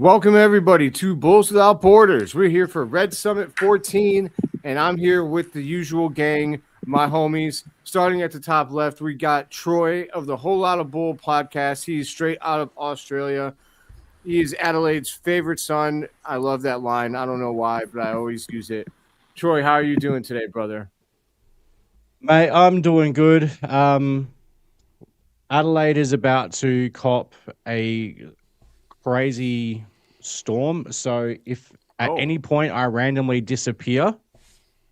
Welcome, everybody, to Bulls Without Borders. We're here for Red Summit 14, and I'm here with the usual gang, my homies. Starting at the top left, we got Troy of the Whole Lotta Bull podcast. He's straight out of Australia. He is Adelaide's favorite son. I love that line. I don't know why, but I always use it. Troy, how are you doing today, brother? Mate, I'm doing good. Adelaide is about to cop a crazy storm. So if at any point I randomly disappear,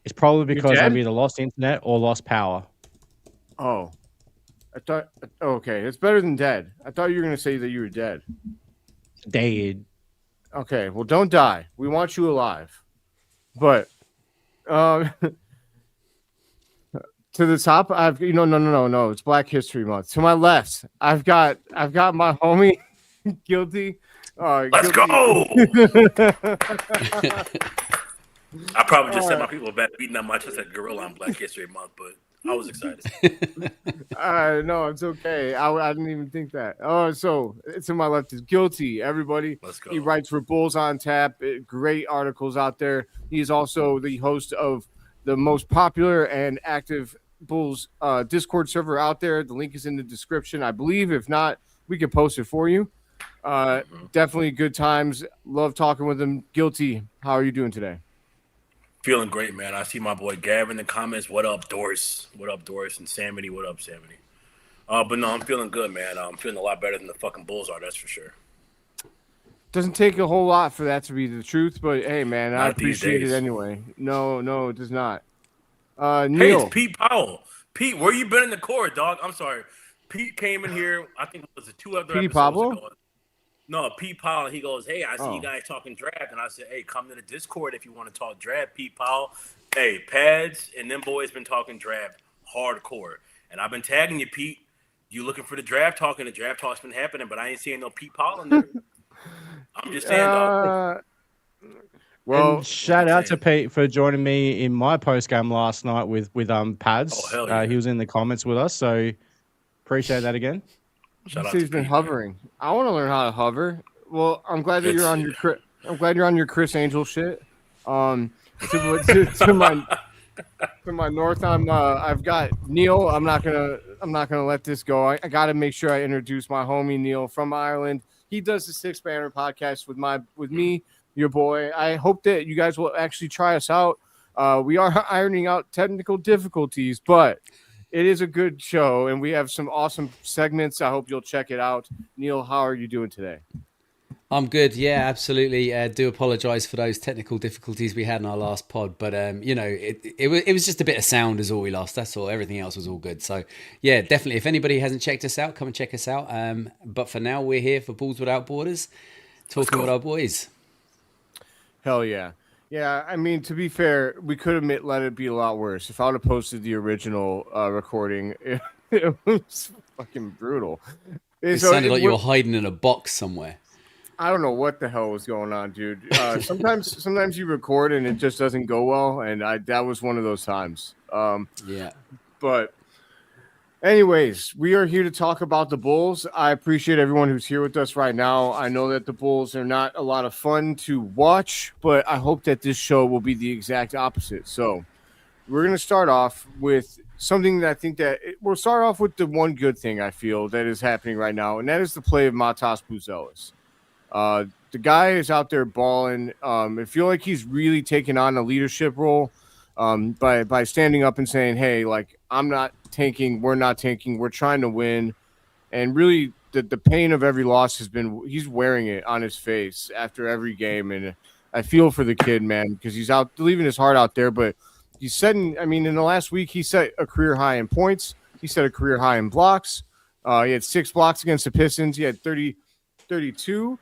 it's probably because I've either lost internet or lost power. Oh. I thought, okay, it's better than dead. I thought you were going to say that you were dead. Dead. Okay, well, don't die. We want you alive. But to the top, I've no. It's Black History Month. To my left, I've got my homie Giddey. Let's go. I probably just said my people back beating up my chest like gorilla on Black History Month, but I was excited. No, it's okay. I didn't even think that. Oh, so to my left is Giddey. Everybody, let's go. He writes for Bulls on Tap. Great articles out there. He's also the host of the most popular and active Bulls Discord server out there. The link is in the description, I believe. If not, we can post it for you. Definitely good times. Love talking with him. Giddey, how are you doing today? Feeling great, man. I see my boy Gavin in the comments. What up, Doris? What up, Doris? And Samity, what up, Samity? But no, I'm feeling good, man. I'm feeling a lot better than the fucking Bulls are, that's for sure. Doesn't take a whole lot for that to be the truth, but hey, man, Not I appreciate it anyway. No, it does not. Neill. Hey, it's Pete Powell. Pete, where you been in the court, dog? I'm sorry. Pete came in here, I think it was 2 other episodes ago. No, Pete Powell, he goes, hey, I see you guys talking draft. And I said, hey, come to the Discord if you want to talk draft, Pete Powell. Hey, Pads and them boys been talking draft hardcore. And I've been tagging you, Pete. You looking for the draft talk, and the draft talk's been happening, but I ain't seeing no Pete Powell in there. I'm just saying, dog. Well, and shout out to Pete for joining me in my post-game last night with Pads. Oh, hell yeah. He was in the comments with us, so appreciate that again. He's been hovering. I want to learn how to hover. Well, I'm glad that you're on your. I'm glad you're on your Chris Angel shit. To my north, I've got Neill. I'm not gonna let this go. I got to make sure I introduce my homie Neill from Ireland. He does the Six Banner podcast with me, your boy. I hope that you guys will actually try us out. We are ironing out technical difficulties, but it is a good show, and we have some awesome segments. I hope you'll check it out. Neill, how are you doing today? I'm good. Yeah, absolutely. Do apologize for those technical difficulties we had in our last pod, but it was just a bit of sound is all we lost. That's all. Everything else was all good. So yeah, definitely. If anybody hasn't checked us out, come and check us out. But for now, we're here for Bulls Without Borders, talking with our boys. Hell yeah. Yeah, I mean, to be fair, we could have let it be a lot worse. If I would have posted the original recording, it was fucking brutal. It sounded like you were hiding in a box somewhere. I don't know what the hell was going on, dude. Sometimes you record and it just doesn't go well, and that was one of those times. Yeah. But anyways, we are here to talk about the Bulls. I appreciate everyone who's here with us right now. I know that the Bulls are not a lot of fun to watch, but I hope that this show will be the exact opposite. So we're going to start off with something that I think that we'll start off with the one good thing I feel that is happening right now, and that is the play of Matas Buzelis. The guy is out there balling. I feel like he's really taking on a leadership role by standing up and saying, hey, like, I'm not tanking, we're not tanking, we're trying to win. And really the pain of every loss he's wearing it on his face after every game. And I feel for the kid, man, because he's out leaving his heart out there. But he's setting, in the last week, he set a career high in points. He set a career high in blocks. He had 6 blocks against the Pistons. He had 32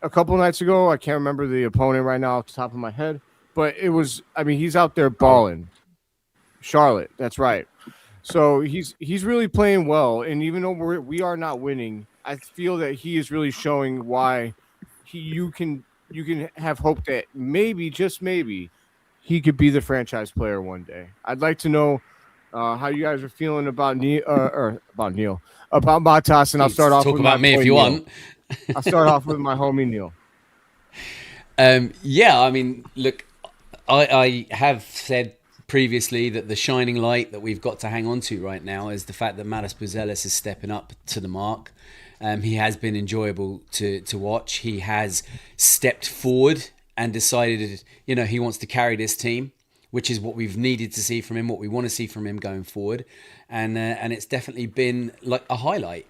a couple nights ago. I can't remember the opponent right now off the top of my head. But it was, he's out there balling. Charlotte, that's right. So he's really playing well. And even though we are not winning, I feel that he is really showing why you can have hope that maybe, just maybe, he could be the franchise player one day. I'd like to know how you guys are feeling about Neill, about Matas, and I'll start off talk with about me if you want. I'll start off with my homie Neill. Yeah, I mean, look, I have said previously that the shining light that we've got to hang on to right now is the fact that Matas Buzelis is stepping up to the mark. He has been enjoyable to watch. He has stepped forward and decided, he wants to carry this team, which is what we've needed to see from him, what we want to see from him going forward. And it's definitely been like a highlight.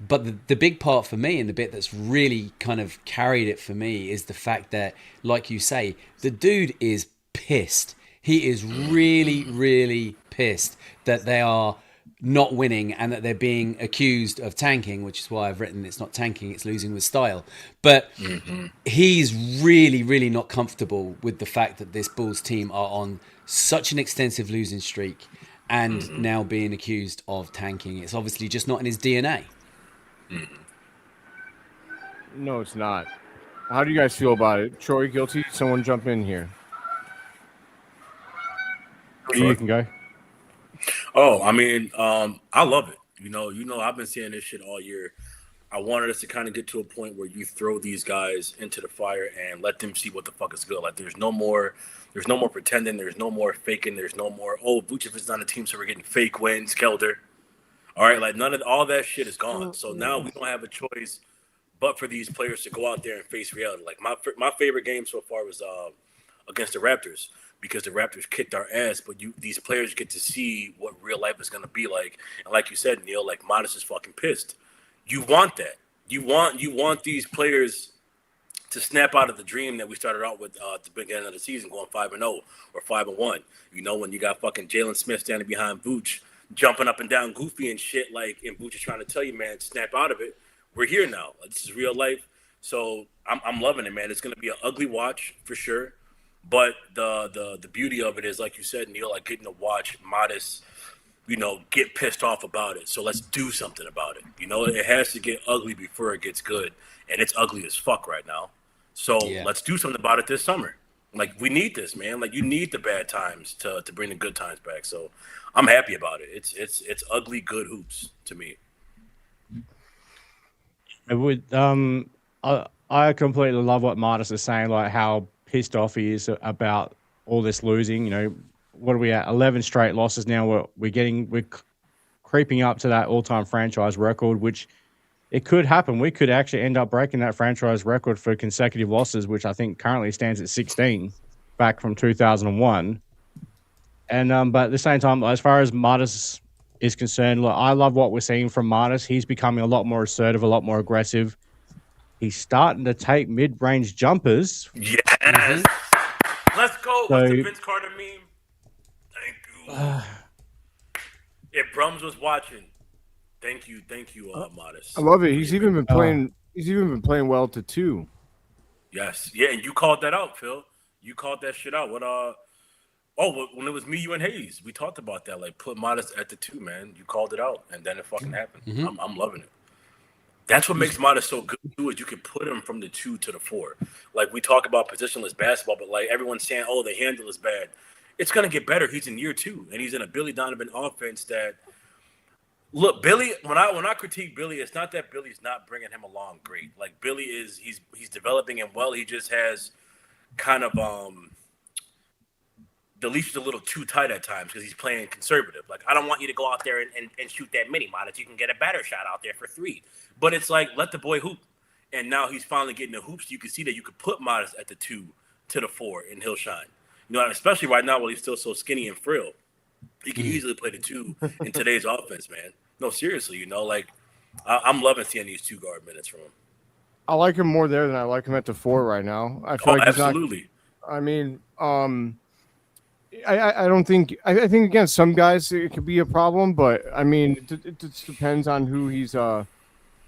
But the big part for me, and the bit that's really kind of carried it for me, is the fact that, like you say, the dude is pissed. He is really, really pissed that they are not winning and that they're being accused of tanking, which is why I've written it's not tanking, it's losing with style. But he's really, really not comfortable with the fact that this Bulls team are on such an extensive losing streak and now being accused of tanking. It's obviously just not in his DNA. No, it's not. How do you guys feel about it? Troy, guilty? Someone jump in here. You can go. Oh, I mean, I love it. I've been saying this shit all year. I wanted us to kind of get to a point where you throw these guys into the fire and let them see what the fuck is good. Like, there's no more pretending. There's no more faking. There's no more, Vucevic is on the team, so we're getting fake wins, Kelder. All right, like all that shit is gone. So now we don't have a choice but for these players to go out there and face reality. Like my favorite game so far was against the Raptors, because the Raptors kicked our ass, but these players get to see what real life is going to be like. And like you said, Neill, like Matas is fucking pissed. You want that. You want these players to snap out of the dream that we started out with at the beginning of the season, going 5-0 or 5-1. When you got fucking Jalen Smith standing behind Vooch, jumping up and down goofy and shit, like, and Vooch is trying to tell you, man, snap out of it. We're here now. This is real life. So I'm loving it, man. It's going to be an ugly watch for sure. But the beauty of it is, like you said, Neill, like getting to watch Matas, get pissed off about it. So let's do something about it. It has to get ugly before it gets good. And it's ugly as fuck right now. So let's do something about it this summer. Like, we need this, man. Like, you need the bad times to bring the good times back. So I'm happy about it. It's ugly good hoops to me. I completely love what Matas is saying, like how pissed off he is about all this losing. What are we at? 11 straight losses now. We're creeping up to that all-time franchise record, which it could happen. We could actually end up breaking that franchise record for consecutive losses, which I think currently stands at 16 back from 2001. And but at the same time, as far as Matas is concerned, look, I love what we're seeing from Matas. He's becoming a lot more assertive, a lot more aggressive. He's starting to take mid-range jumpers. Yes. Let's go. What's the Vince Carter meme? Thank you. If Brums was watching, thank you, Matas. I love it. He's even been playing. He's even been playing well to 2. Yes. Yeah, and you called that out, Phil. You called that shit out. When it was me, you, and Hayes, we talked about that. Like, put Matas at the 2, man. You called it out, and then it fucking happened. I'm loving it. That's what makes Matas so good, too, is you can put him from the 2 to the 4. Like, we talk about positionless basketball, but like everyone's saying, the handle is bad. It's gonna get better. He's in year 2, and he's in a Billy Donovan offense that. Look, Billy. When I critique Billy, it's not that Billy's not bringing him along great. Like, Billy is, he's developing him well. He just has kind of the leash is a little too tight at times because he's playing conservative. Like, I don't want you to go out there and shoot that mini Matas. You can get a better shot out there for 3. But it's like, let the boy hoop. And now he's finally getting the hoops. You can see that you could put Matas at the 2 to the 4 and he'll shine. Especially right now while he's still so skinny and frail. He can easily play the 2 in today's offense, man. No, seriously, like, I'm loving seeing these 2 guard minutes from him. I like him more there than I like him at the 4 right now. I feel like absolutely. I don't think. I think against some guys it could be a problem, but I mean, it just depends on who he's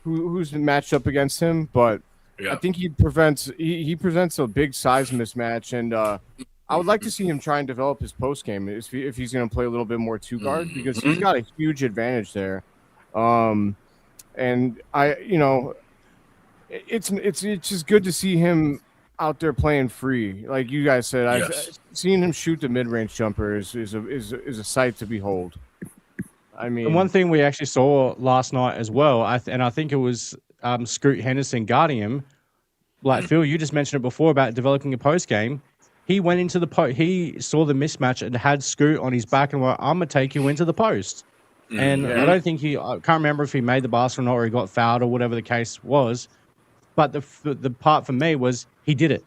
who's matched up against him. But I think he presents a big size mismatch, and I would like to see him try and develop his post game if he's going to play a little bit more 2 guard because he's got a huge advantage there. And it's just good to see him out there playing free, like you guys said. I've seen him shoot the mid-range jumper is a sight to behold. I mean, and one thing we actually saw last night as well, and I think it was Scoot Henderson guarding him. like Phil, you just mentioned it before about developing a post game. He went into the he saw the mismatch and had Scoot on his back and went, I'm gonna take you into the post. And I don't think I can't remember if he made the basket or not, or he got fouled or whatever the case was. But the part for me was he did it.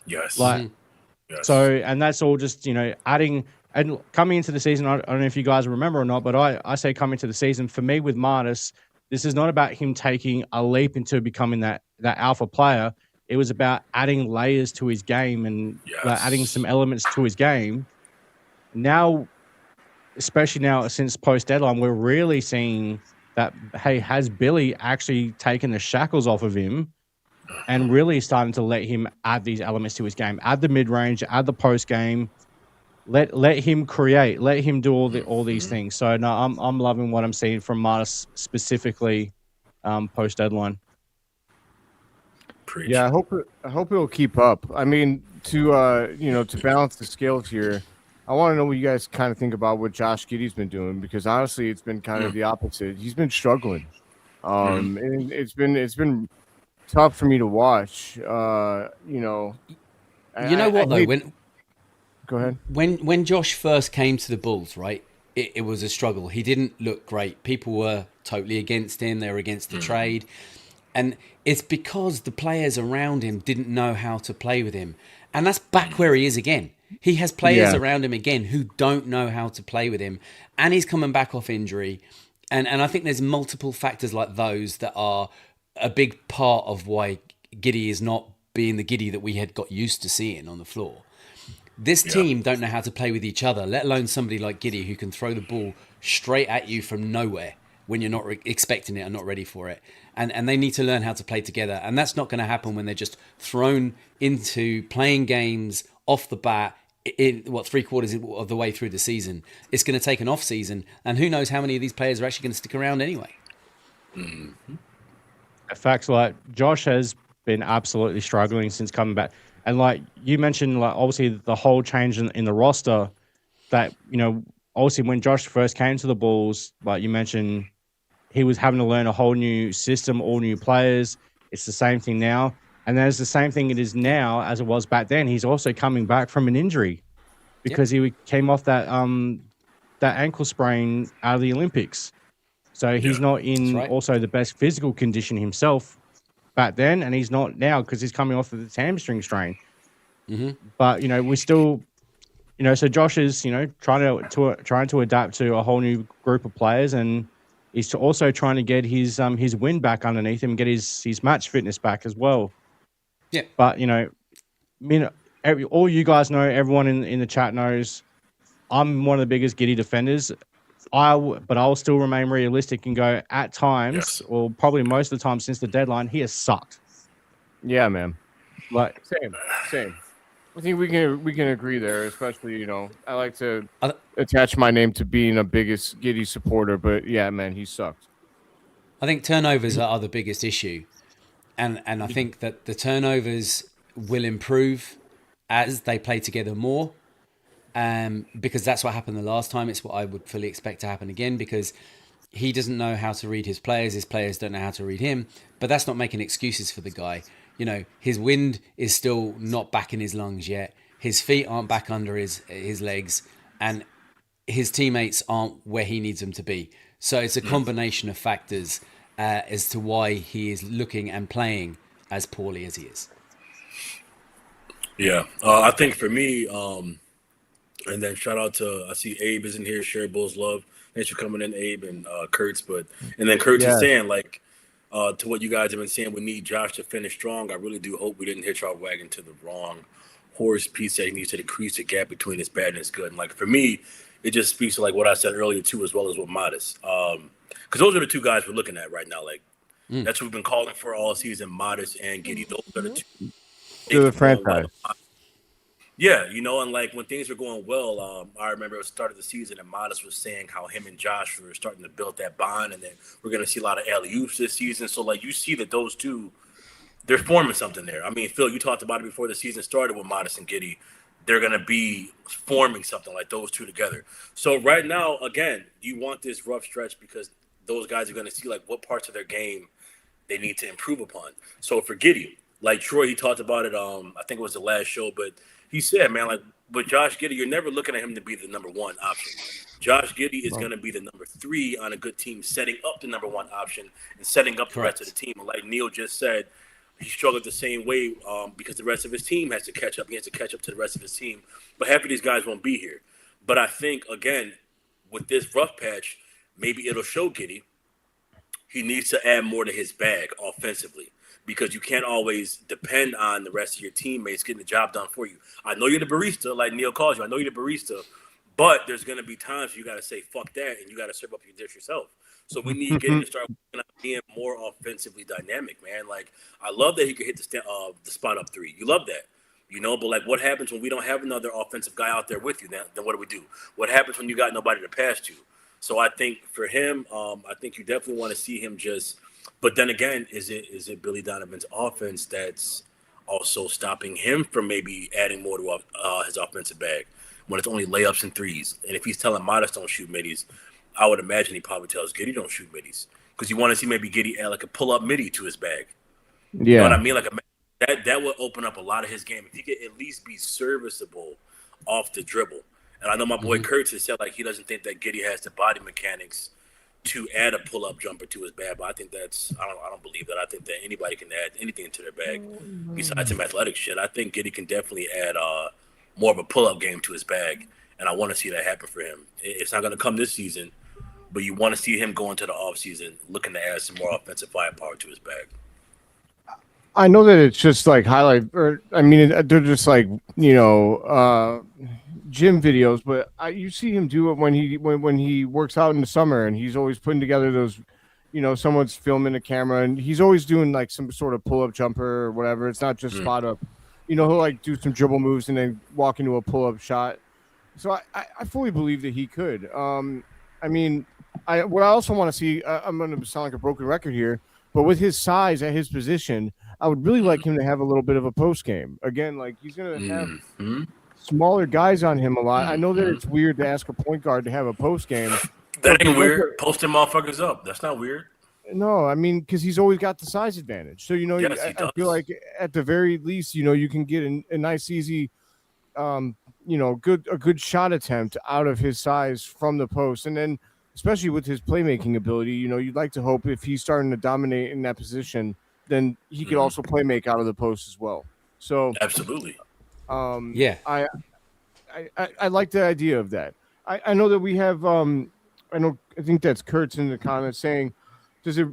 Yes. Like, so, and that's all just, adding and coming into the season. I don't know if you guys remember or not, but I say coming to the season for me with Matas, this is not about him taking a leap into becoming that alpha player. It was about adding layers to his game and adding some elements to his game. Now, especially now since post deadline, we're really seeing that, hey, has Billy actually taken the shackles off of him and really starting to let him add these elements to his game, add the mid range, add the post game, let him create, let him do all these things. So no, I'm loving what I'm seeing from Matas specifically post deadline. Yeah, I hope it'll keep up. I mean, to balance the scales here, I want to know what you guys kind of think about what Josh Giddey's been doing, because honestly, it's been kind of the opposite. He's been struggling. And it's been tough for me to watch. What though? Go ahead. When Josh first came to the Bulls, right? It was a struggle. He didn't look great. People were totally against him. They were against the trade. And it's because the players around him didn't know how to play with him. And that's back where he is again. He has players around him again who don't know how to play with him. And he's coming back off injury. And I think there's multiple factors like those that are a big part of why Giddey is not being the Giddey that we had got used to seeing on the floor. This team don't know how to play with each other, let alone somebody like Giddey who can throw the ball straight at you from nowhere when you're not expecting it and not ready for it. And they need to learn how to play together. And that's not going to happen when they're just thrown into playing games off the bat in, 3/4 of the way through the season. It's going to take an off season. And who knows how many of these players are actually going to stick around anyway. Facts, like Josh has been absolutely struggling since coming back. And like you mentioned, like obviously the whole change in the roster that, obviously when Josh first came to the Bulls, like you mentioned, he was having to learn a whole new system, all new players. It's the same thing now. And then it's the same thing it is now as it was back then. He's also coming back from an injury because he came off that ankle sprain out of the Olympics. So he's not in also the best physical condition himself back then, and he's not now because he's coming off of this hamstring strain. But we still, so Josh is trying to adapt to a whole new group of players, and he's also trying to get his win back underneath him, get his match fitness back as well. Yeah. But all you guys know, everyone in the chat knows, I'm one of the biggest Giddey defenders. But I'll still remain realistic and go at times, or probably most of the time since the deadline, he has sucked. Yeah, man. Like same. I think we can agree there, especially I like to attach my name to being a biggest Giddey supporter, but yeah, man, he sucked. I think turnovers are the biggest issue, and I think that the turnovers will improve as they play together more. Because that's what happened the last time. It's what I would fully expect to happen again, because he doesn't know how to read his players don't know how to read him. But that's not making excuses for the guy. His wind is still not back in his lungs yet. His feet aren't back under his legs, and his teammates aren't where he needs them to be. So it's a combination of factors as to why he is looking and playing as poorly as he is. Yeah, I think for me, and then shout out to, I see Abe is in here, share Bulls love. Thanks for coming in, Abe and Kurtz. And then Kurtz is saying, like, to what you guys have been saying, we need Josh to finish strong. I really do hope we didn't hitch our wagon to the wrong horse. Pete said he needs to decrease the gap between his bad and his good. And like for me, it just speaks to like what I said earlier too, as well as with Matas. Because those are the two guys we're looking at right now. Like that's what we've been calling for all season, Matas and Giddey. Those are the two. To the franchise. Yeah, and like when things were going well, I remember at the start of the season, and Matas was saying how him and Josh were starting to build that bond, and then we're going to see a lot of alley-oops this season. So, like, you see that those two, they're forming something there. I mean, Phil, you talked about it before the season started with Matas and Giddey. They're going to be forming something like those two together. So right now, again, you want this rough stretch because those guys are going to see, like, what parts of their game they need to improve upon. So for Giddey, Like Troy, he talked about it. I think it was the last show, but he said, man, like with Josh Giddey, you're never looking at him to be the number one option. Josh Giddey is going to be the number 3 on a good team, setting up the number 1 option and setting up the rest of the team. And like Neill just said, he struggled the same way because the rest of his team has to catch up. He has to catch up to the rest of his team. But half of these guys won't be here. But I think, again, with this rough patch, maybe it'll show Giddey he needs to add more to his bag offensively, because you can't always depend on the rest of your teammates getting the job done for you. I know you're the barista, like Neill calls you. I know you're the barista, but there's going to be times you got to say, fuck that, and you got to serve up your dish yourself. So we need Giddey to start being more offensively dynamic, man. Like, I love that he could hit the spot up 3. You love that. You know, but like, what happens when we don't have another offensive guy out there with you? Then what do we do? What happens when you got nobody to pass to? So I think for him, I think you definitely want to see him just. But then again, is it Billy Donovan's offense that's also stopping him from maybe adding more to his offensive bag when it's only layups and threes? And if he's telling Matas don't shoot middies, I would imagine he probably tells Giddey don't shoot middies, because you want to see maybe Giddey add like a pull up midi to his bag. Yeah, you know what I mean? Like that would open up a lot of his game if he could at least be serviceable off the dribble. And I know my boy Kurtz has said like he doesn't think that Giddey has the body mechanics to add a pull-up jumper to his bag, but I think I don't believe that. I think that anybody can add anything to their bag besides some athletic shit. I think Giddey can definitely add more of a pull-up game to his bag, and I want to see that happen for him. It's not going to come this season, but you want to see him go into the offseason looking to add some more offensive firepower to his bag. I know that it's just like highlight, or I mean, they're just like, you know, gym videos, but you see him do it when he works out in the summer, and he's always putting together those, you know, someone's filming a camera, and he's always doing like some sort of pull-up jumper or whatever. It's not just spot up. You know, he'll like do some dribble moves and then walk into a pull-up shot. So I fully believe that he could. I mean, what I also want to see, I'm going to sound like a broken record here, but with his size at his position, I would really like him to have a little bit of a post game. Again, like he's going to have smaller guys on him a lot. I know that it's weird to ask a point guard to have a post game. That ain't weird. Posting motherfuckers up. That's not weird. No, I mean, because he's always got the size advantage. So, you know, yes, I feel like at the very least, you know, you can get a nice, easy, you know, a good shot attempt out of his size from the post. And then, especially with his playmaking ability, you know, you'd like to hope if he's starting to dominate in that position, then he could also play make out of the post as well. So absolutely. Yeah. I like the idea of that. I know that we have I think that's Kurtz in the comments saying, does it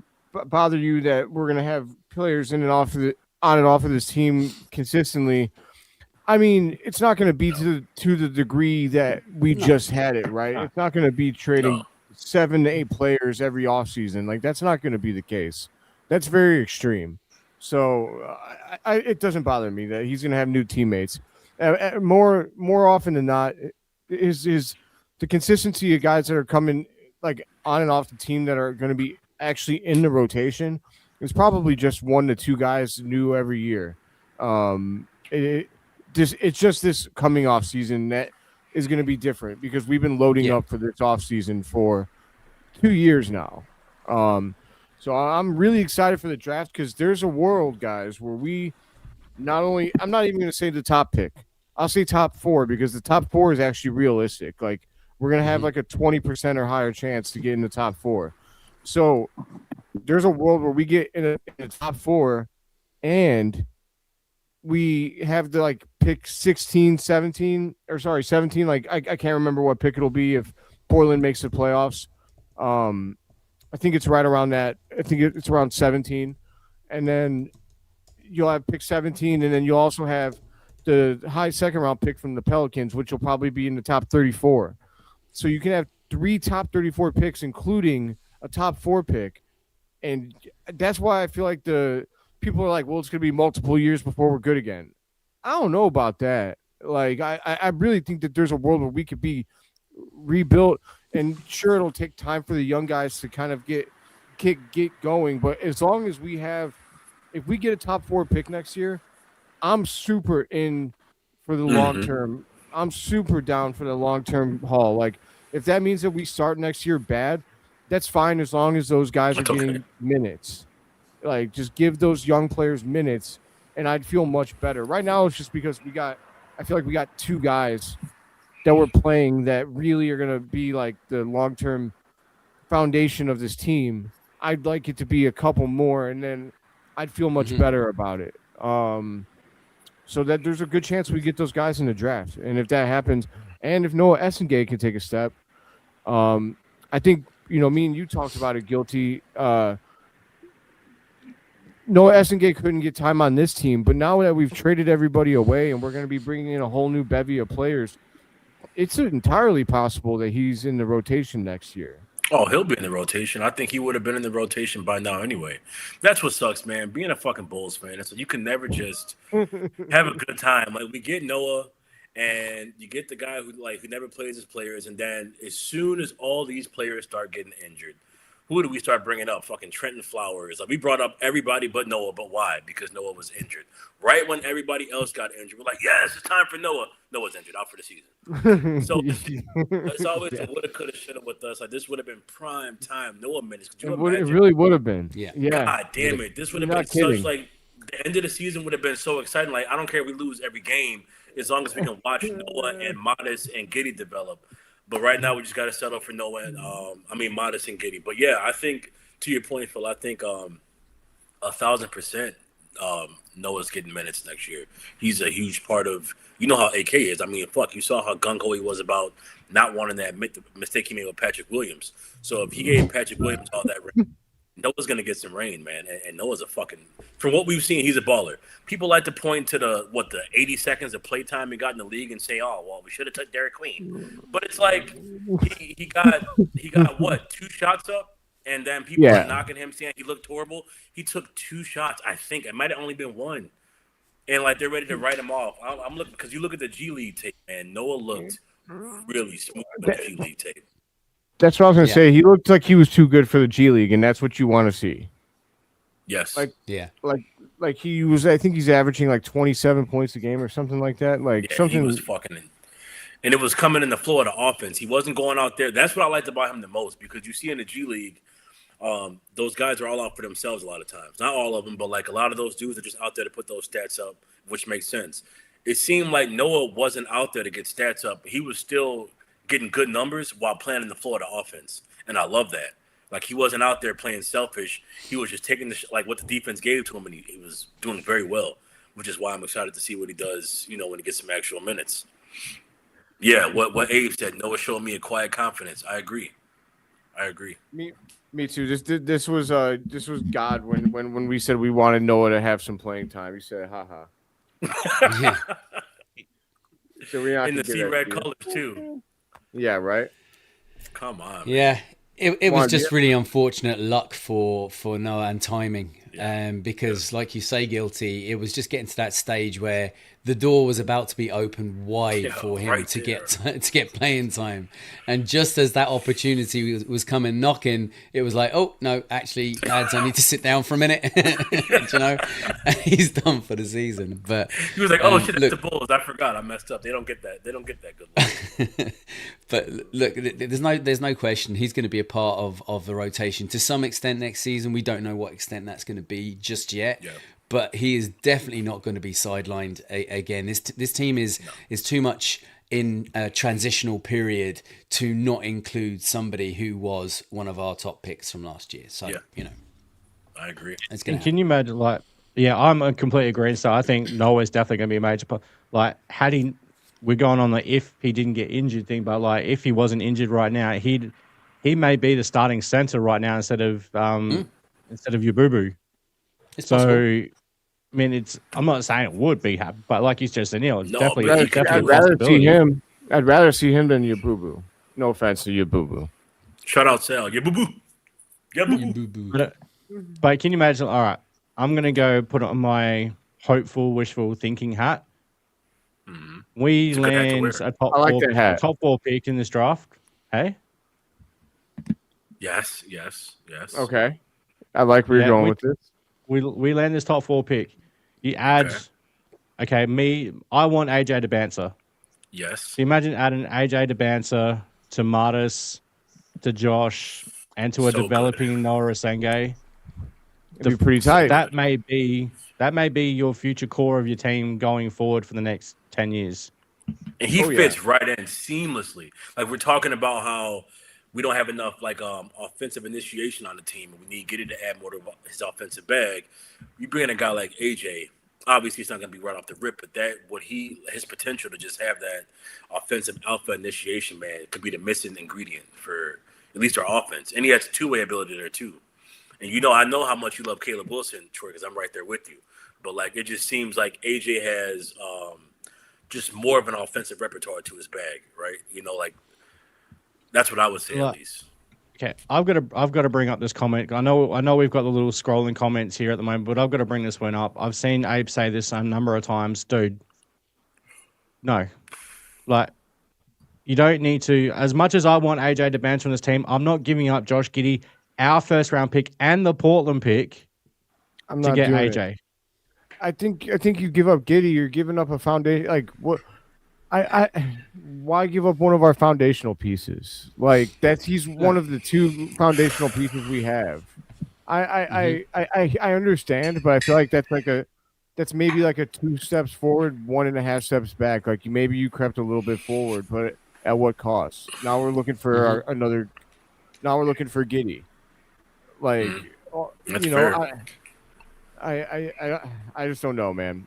bother you that we're gonna have players in and off of on and off of this team consistently? I mean, it's not gonna be to the degree that we just had it, right? It's not gonna be trading 7 to 8 players every offseason. Like, that's not gonna be the case. That's very extreme. So it doesn't bother me that he's gonna have new teammates. More often than not, is the consistency of guys that are coming like on and off the team that are going to be actually in the rotation is probably just 1 to 2 guys new every year. It's just this coming off season that is going to be different because we've been loading up for this off season for 2 years now. So I'm really excited for the draft because there's a world, guys, where we not only – I'm not even going to say the top pick. I'll say top 4 because the top 4 is actually realistic. Like, we're going to have like a 20% or higher chance to get in the top 4. So there's a world where we get in the top 4 and we have to like pick 17. Like, I can't remember what pick it'll be if Portland makes the playoffs. I think it's right around that. I think it's around 17. And then you'll have pick 17, and then you'll also have the high second-round pick from the Pelicans, which will probably be in the top 34. So you can have 3 top 34 picks, including a top 4 pick. And that's why I feel like the people are like, well, it's going to be multiple years before we're good again. I don't know about that. Like, I really think that there's a world where we could be rebuilt. And sure, it'll take time for the young guys to kind of get going. But as long as if we get a top 4 pick next year, I'm super in for the long term. I'm super down for the long-term haul. Like, if that means that we start next year bad, that's fine as long as those guys are getting minutes. Like, just give those young players minutes and I'd feel much better. Right now, it's just because I feel like we got 2 guys that we're playing that really are going to be like the long-term foundation of this team. I'd like it to be a couple more, and then I'd feel much better about it. So that there's a good chance we get those guys in the draft. And if that happens, and if Noah Essengate can take a step, I think, me and you talked about it, Guilty. Noah Essengate couldn't get time on this team, but now that we've traded everybody away and we're going to be bringing in a whole new bevy of players, it's entirely possible that he's in the rotation next year. Oh, he'll be in the rotation. I think he would have been in the rotation by now anyway. That's what sucks, man. Being a fucking Bulls fan, so you can never just have a good time. Like, we get Noah, and you get the guy who never plays his players, and then as soon as all these players start getting injured, who do we start bringing up? Fucking Trenton Flowers. Like, we brought up everybody but Noah, but why? Because Noah was injured. Right when everybody else got injured, we're like, yes, it's time for Noah. Noah's injured, out for the season. So it's always a woulda, coulda, shoulda with us. Like, this would have been prime time Noah minutes. Could you imagine? It really would have been. Yeah. God damn it. This would have been such, like, the end of the season would have been so exciting. Like, I don't care if we lose every game as long as we can watch Noah and Matas and Giddey develop. But right now, we just got to settle for Noah and Matas and Giddey. But yeah, I think, to your point, Phil, I think 1,000% Noah's getting minutes next year. He's a huge part of, how AK is. I mean, fuck, you saw how gung-ho he was about not wanting to admit the mistake he made with Patrick Williams. So if he gave Patrick Williams all that rain, Noah's going to get some rain, man. And Noah's from what we've seen, he's a baller. People like to point to the 80 seconds of playtime he got in the league and say, oh, well, we should have took Derek Queen. But it's like he got what, 2 shots up? And then people are knocking him, saying he looked horrible. He took 2 shots, I think. It might have only been 1. And, they're ready to write him off. I'm looking, because you look at the G League tape, and Noah looked really smooth on the G League tape. That's what I was going to say. He looked like he was too good for the G League, and that's what you want to see. Yes. Like he was, I think he's averaging 27 points a game or something like that. He was fucking in. And it was coming in the flow of the offense. He wasn't going out there. That's what I liked about him the most, because you see in the G League, those guys are all out for themselves a lot of times. Not all of them, but a lot of those dudes are just out there to put those stats up, which makes sense. It seemed like Noah wasn't out there to get stats up. He was still getting good numbers while playing in the flow of the offense. And I love that. He wasn't out there playing selfish. He was just taking what the defense gave to him, and he was doing very well, which is why I'm excited to see what he does, when he gets some actual minutes. Yeah, what Abe said, Noah showed me a quiet confidence. I agree. Me too. This was God when we said we wanted Noah to have some playing time. He said, "Ha ha." So we're not in the sea red colors too. Yeah, right. Come on. Yeah, it was just really unfortunate luck for Noah and timing. Because like you say, Guilty, it was just getting to that stage where the door was about to be opened wide for him to get playing time, and just as that opportunity was coming knocking, it was like, oh no, actually, lads, I need to sit down for a minute. He's done for the season. But he was like, oh shit, that's the Bulls. I forgot, I messed up. They don't get that good luck. But look, there's no question he's going to be a part of the rotation to some extent next season. We don't know what extent that's going to be just yet. Yeah. But he is definitely not going to be sidelined again. This team is too much in a transitional period to not include somebody who was one of our top picks from last year. So, I agree. Can you imagine, I'm a complete agreement. So I think Noah's definitely going to be a major part. We're going on if he didn't get injured thing, but if he wasn't injured right now, he may be the starting center right now instead of your boo-boo. It's so possible. I mean, I'm not saying it would be happy, but like you just said, Neill, it's definitely I'd rather see him. I'd rather see him than your boo boo. No offense to your boo boo. Shout out Sal. Your boo boo. Your boo boo. But can you imagine? All right, I'm gonna go put on my hopeful, wishful thinking hat. Mm-hmm. We land a top 4 pick in this draft. Hey. Yes. Okay. I like where you're going with this. We land this top 4 pick. You add, I want AJ to bouncer. Yes. So imagine adding AJ to bouncer to Matas, to Josh, and to a developing Noah Essengate. It'd be pretty tight. That may be That may be your future core of your team going forward for the next 10 years. And he fits right in seamlessly. Like we're talking about how we don't have enough offensive initiation on the team. We need Giddey to add more to his offensive bag. You bring in a guy like AJ. Obviously, it's not going to be right off the rip, but his potential to just have that offensive alpha initiation, man, could be the missing ingredient for at least our offense. And he has two-way ability there too. And I know how much you love Caleb Wilson, Troy, because I'm right there with you. But it just seems like AJ has just more of an offensive repertoire to his bag, right? That's what I would say at least. Okay, I've got to bring up this comment. I know we've got the little scrolling comments here at the moment, but I've got to bring this one up. I've seen Abe say this a number of times, dude. No, you don't need to. As much as I want AJ to bounce from this team, I'm not giving up Josh Giddey, our first round pick, and the Portland pick to get AJ. I think you give up Giddey, you're giving up a foundation. Like what? Why give up one of our foundational pieces? He's one of the two foundational pieces we have. I understand, but I feel like that's maybe a 2 steps forward, 1.5 steps back. Maybe you crept a little bit forward, but at what cost? Now we're looking for Now we're looking for Giddey. That's fair. I just don't know, man.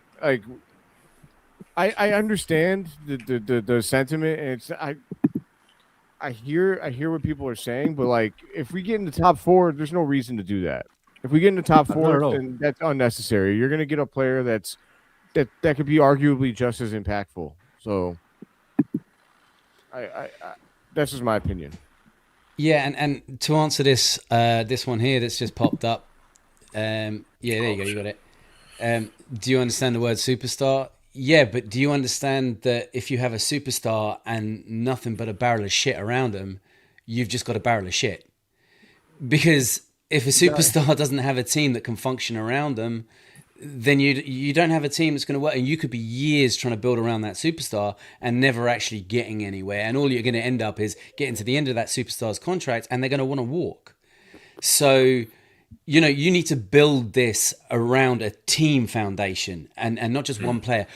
I understand the sentiment, and I hear what people are saying, but if we get in the top 4, there's no reason to do that. If we get in the top 4, then that's unnecessary. You're gonna get a player that could be arguably just as impactful. So I that's just my opinion. Yeah, and to answer this one here that's just popped up. There you go, you got it. Do you understand the word superstar? Yeah, but do you understand that if you have a superstar and nothing but a barrel of shit around them, you've just got a barrel of shit? Because if a superstar doesn't have a team that can function around them, then you don't have a team that's going to work, and you could be years trying to build around that superstar and never actually getting anywhere. And all you're going to end up is getting to the end of that superstar's contract, and they're going to want to walk. So you need to build this around a team foundation and not just one player.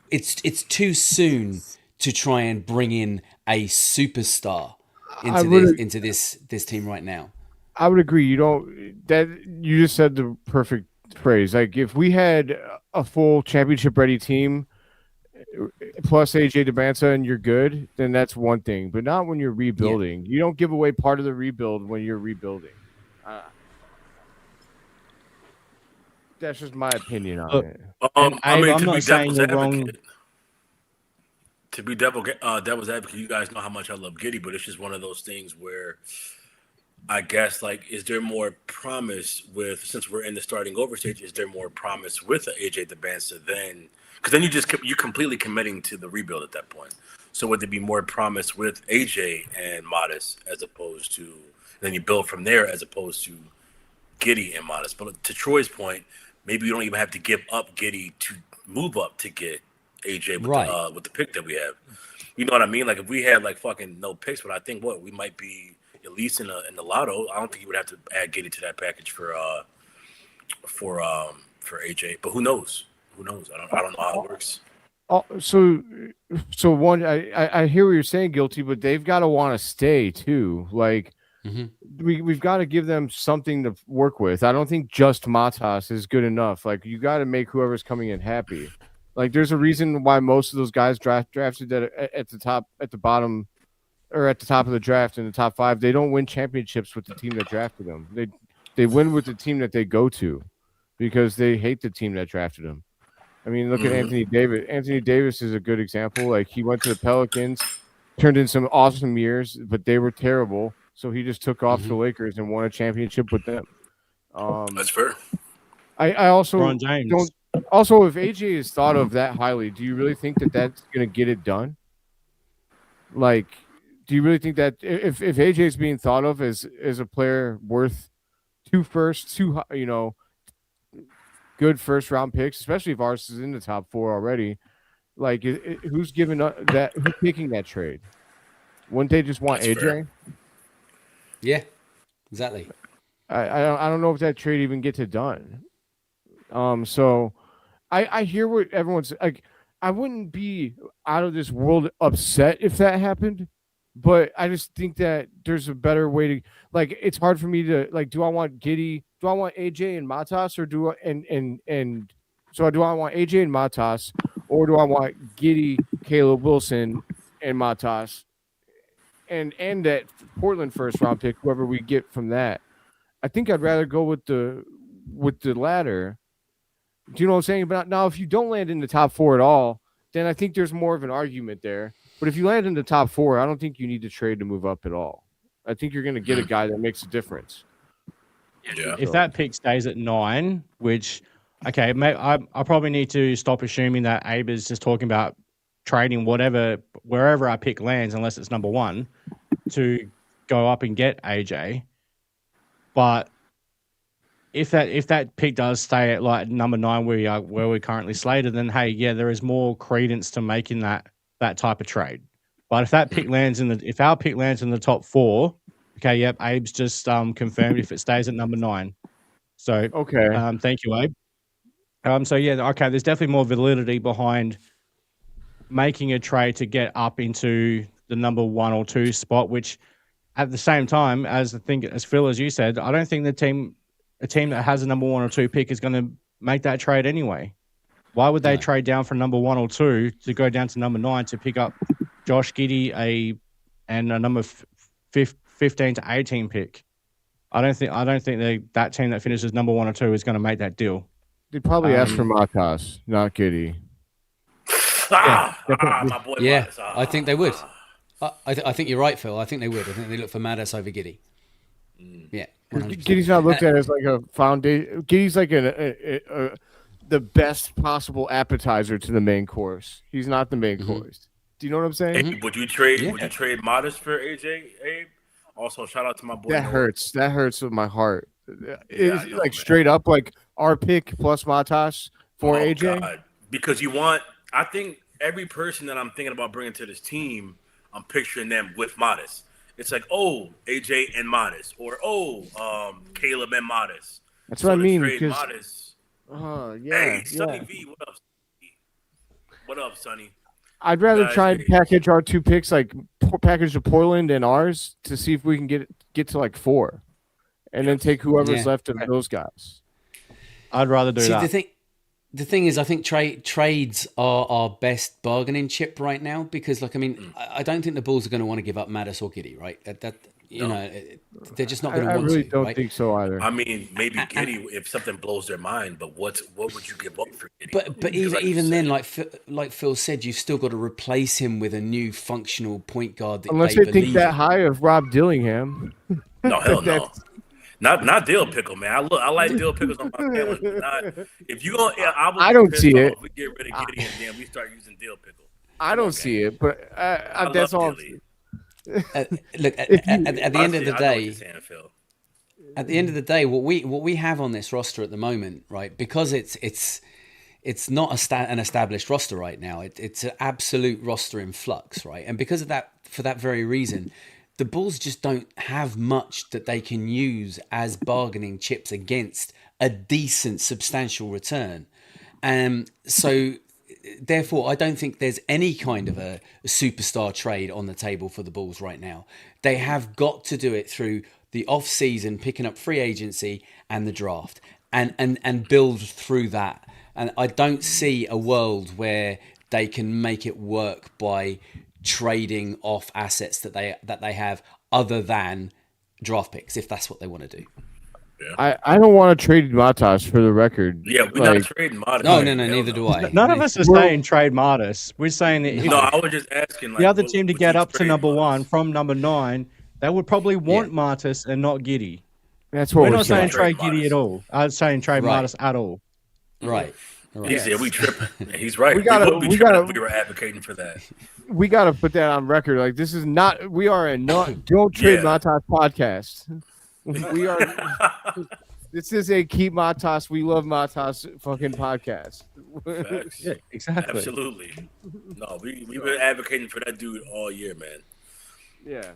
It's too soon to try and bring in a superstar into this team right now. I would agree. You just said the perfect phrase. If we had a full championship ready team plus AJ DeBansa and you're good, then that's one thing. But not when you're rebuilding. Yeah. You don't give away part of the rebuild when you're rebuilding. That's just my opinion on it. I'm not saying you're wrong. To be devil's advocate, you guys know how much I love Giddey, but it's just one of those things where I guess is there more promise since we're in the starting over stage? Is there more promise with AJ DeBansa than? Because then you're completely committing to the rebuild at that point. So would there be more promise with AJ and Matas as opposed to then you build from there as opposed to Giddey and Matas? But to Troy's point, maybe you don't even have to give up Giddey to move up to get AJ with the pick that we have. You know what I mean? If we had fucking no picks, but I think we might be at least in the lotto. I don't think you would have to add Giddey to that package for AJ. But who knows? Who knows? I don't know how it works. So one, I hear what you're saying, Guilty, but they've got to want to stay too. We've got to give them something to work with. I don't think just Matas is good enough. You got to make whoever's coming in happy. There's a reason why most of those guys drafted at the bottom, or at the top of the draft in the top 5. They don't win championships with the team that drafted them. They win with the team that they go to, because they hate the team that drafted them. I mean, look at Anthony Davis. Anthony Davis is a good example. He went to the Pelicans, turned in some awesome years, but they were terrible. So he just took off to the Lakers and won a championship with them. That's fair. I also LeBron James. don't. Also, if AJ is thought of that highly, do you really think that's going to get it done? Do you really think that if AJ is being thought of as a player worth 2 firsts, good first round picks, especially if ours is in the top 4 already, who's giving up that? Who's taking that trade? Wouldn't they just want AJ? Fair. Yeah, exactly. I don't know if that trade even gets it done. So I hear what everyone's like. I wouldn't be out of this world upset if that happened, but I just think that there's a better way to like. It's hard for me to like. Do I want Giddey? Do I want AJ and Matas, or do I and so do I want AJ and Matas, or do I want Giddey, Caleb Wilson, and Matas, and that Portland first round pick, whoever we get from that? I think I'd rather go with the latter. Do you know what I'm saying? But now, if you don't land in the top 4 at all, then I think there's more of an argument there. But if you land in the top 4, I don't think you need to trade to move up at all. I think you're going to get a guy that makes a difference. Yeah. If that pick stays at 9, which, okay, I probably need to stop assuming that Abe is just talking about trading wherever our pick lands, unless it's number 1, to go up and get AJ. But if that pick does stay at like number 9 where we're currently slated, then hey, yeah, there is more credence to making that type of trade. But if our pick lands in the top 4, okay, yep, Abe's just confirmed if it stays at number 9. So okay, thank you, Abe. So yeah, okay, there's definitely more validity behind making a trade to get up into the number 1 or 2 spot, which at the same time as Phil, as you said, I don't think a team that has a number 1 or 2 pick is going to make that trade anyway. Why would they trade down from number 1 or 2 to go down to number 9 to pick up Josh Giddey and a number 15 to 18 pick? I don't think that team that finishes number 1 or 2 is going to make that deal. They'd probably ask for Matas, not Giddey. My boy. Yeah, Matas. I think they would. I think you're right, Phil. I think they would. I think they look for Matas over Giddey. Yeah. 100%. Giddey's not looked at as like a foundation. Giddey's like the best possible appetizer to the main course. He's not the main course. Do you know what I'm saying? Hey, would you trade Matas for AJ, Abe? Also, shout out to my boy. That hurts. That hurts with my heart. It's like man. Straight up, like our pick plus Matas for AJ. God. Because I think every person that I'm thinking about bringing to this team, I'm picturing them with Matas. It's like, AJ and Matas, or Caleb and Matas. That's what I mean. Because, Hey, Sonny V, what up? What up, Sonny? I'd rather try and package our 2 picks, like package the Portland and ours, to see if we can get to like 4, and then take whoever's left of those guys. I'd rather do that. The thing is, I think trades are our best bargaining chip right now because, like, I mean, I don't think the Bulls are going to want to give up Matas or Giddey, right? They're just not going to want to. I really don't think so either. I mean, maybe Giddey if something blows their mind, but what would you give up for Giddey? But even then, like Phil said, you've still got to replace him with a new functional point guard. Unless they think that high of Rob Dillingham. No, hell no. Not dill pickle, man. I like dill pickles on my sandwich. If you don't, I don't see it. If we get rid of Giddey and then we start using dill pickle. I don't see it, but that's all. Look, at the end of the day, at the end of the day, what we have on this roster at the moment, right? Because it's not an established roster right now. It's an absolute roster in flux, right? And because of that, for that very reason, the Bulls just don't have much that they can use as bargaining chips against a decent, substantial return. So therefore, I don't think there's any kind of a superstar trade on the table for the Bulls right now. They have got to do it through the off-season, picking up free agency and the draft, and build through that. And I don't see a world where they can make it work by trading off assets that they have other than draft picks, if that's what they want to do. Yeah. I don't want to trade Matas, for the record. Yeah, we're not trading Matas. No, neither do I. None of us are saying trade Matas. We're saying that I was just asking. The other team to get up to number 1 from number 9, they would probably want Matas and not Giddey. That's what we're not saying. Trade Giddey at all. I was saying trade Matas at all. Right. Yeah, we tripping. He's right. We were advocating for that. We got to put that on record. Like, this is not. We are a don't trade Matas podcast. We are. This is a keep Matas. We love Matas fucking podcast. Yeah, exactly. Absolutely. No, we've been advocating for that dude all year, man.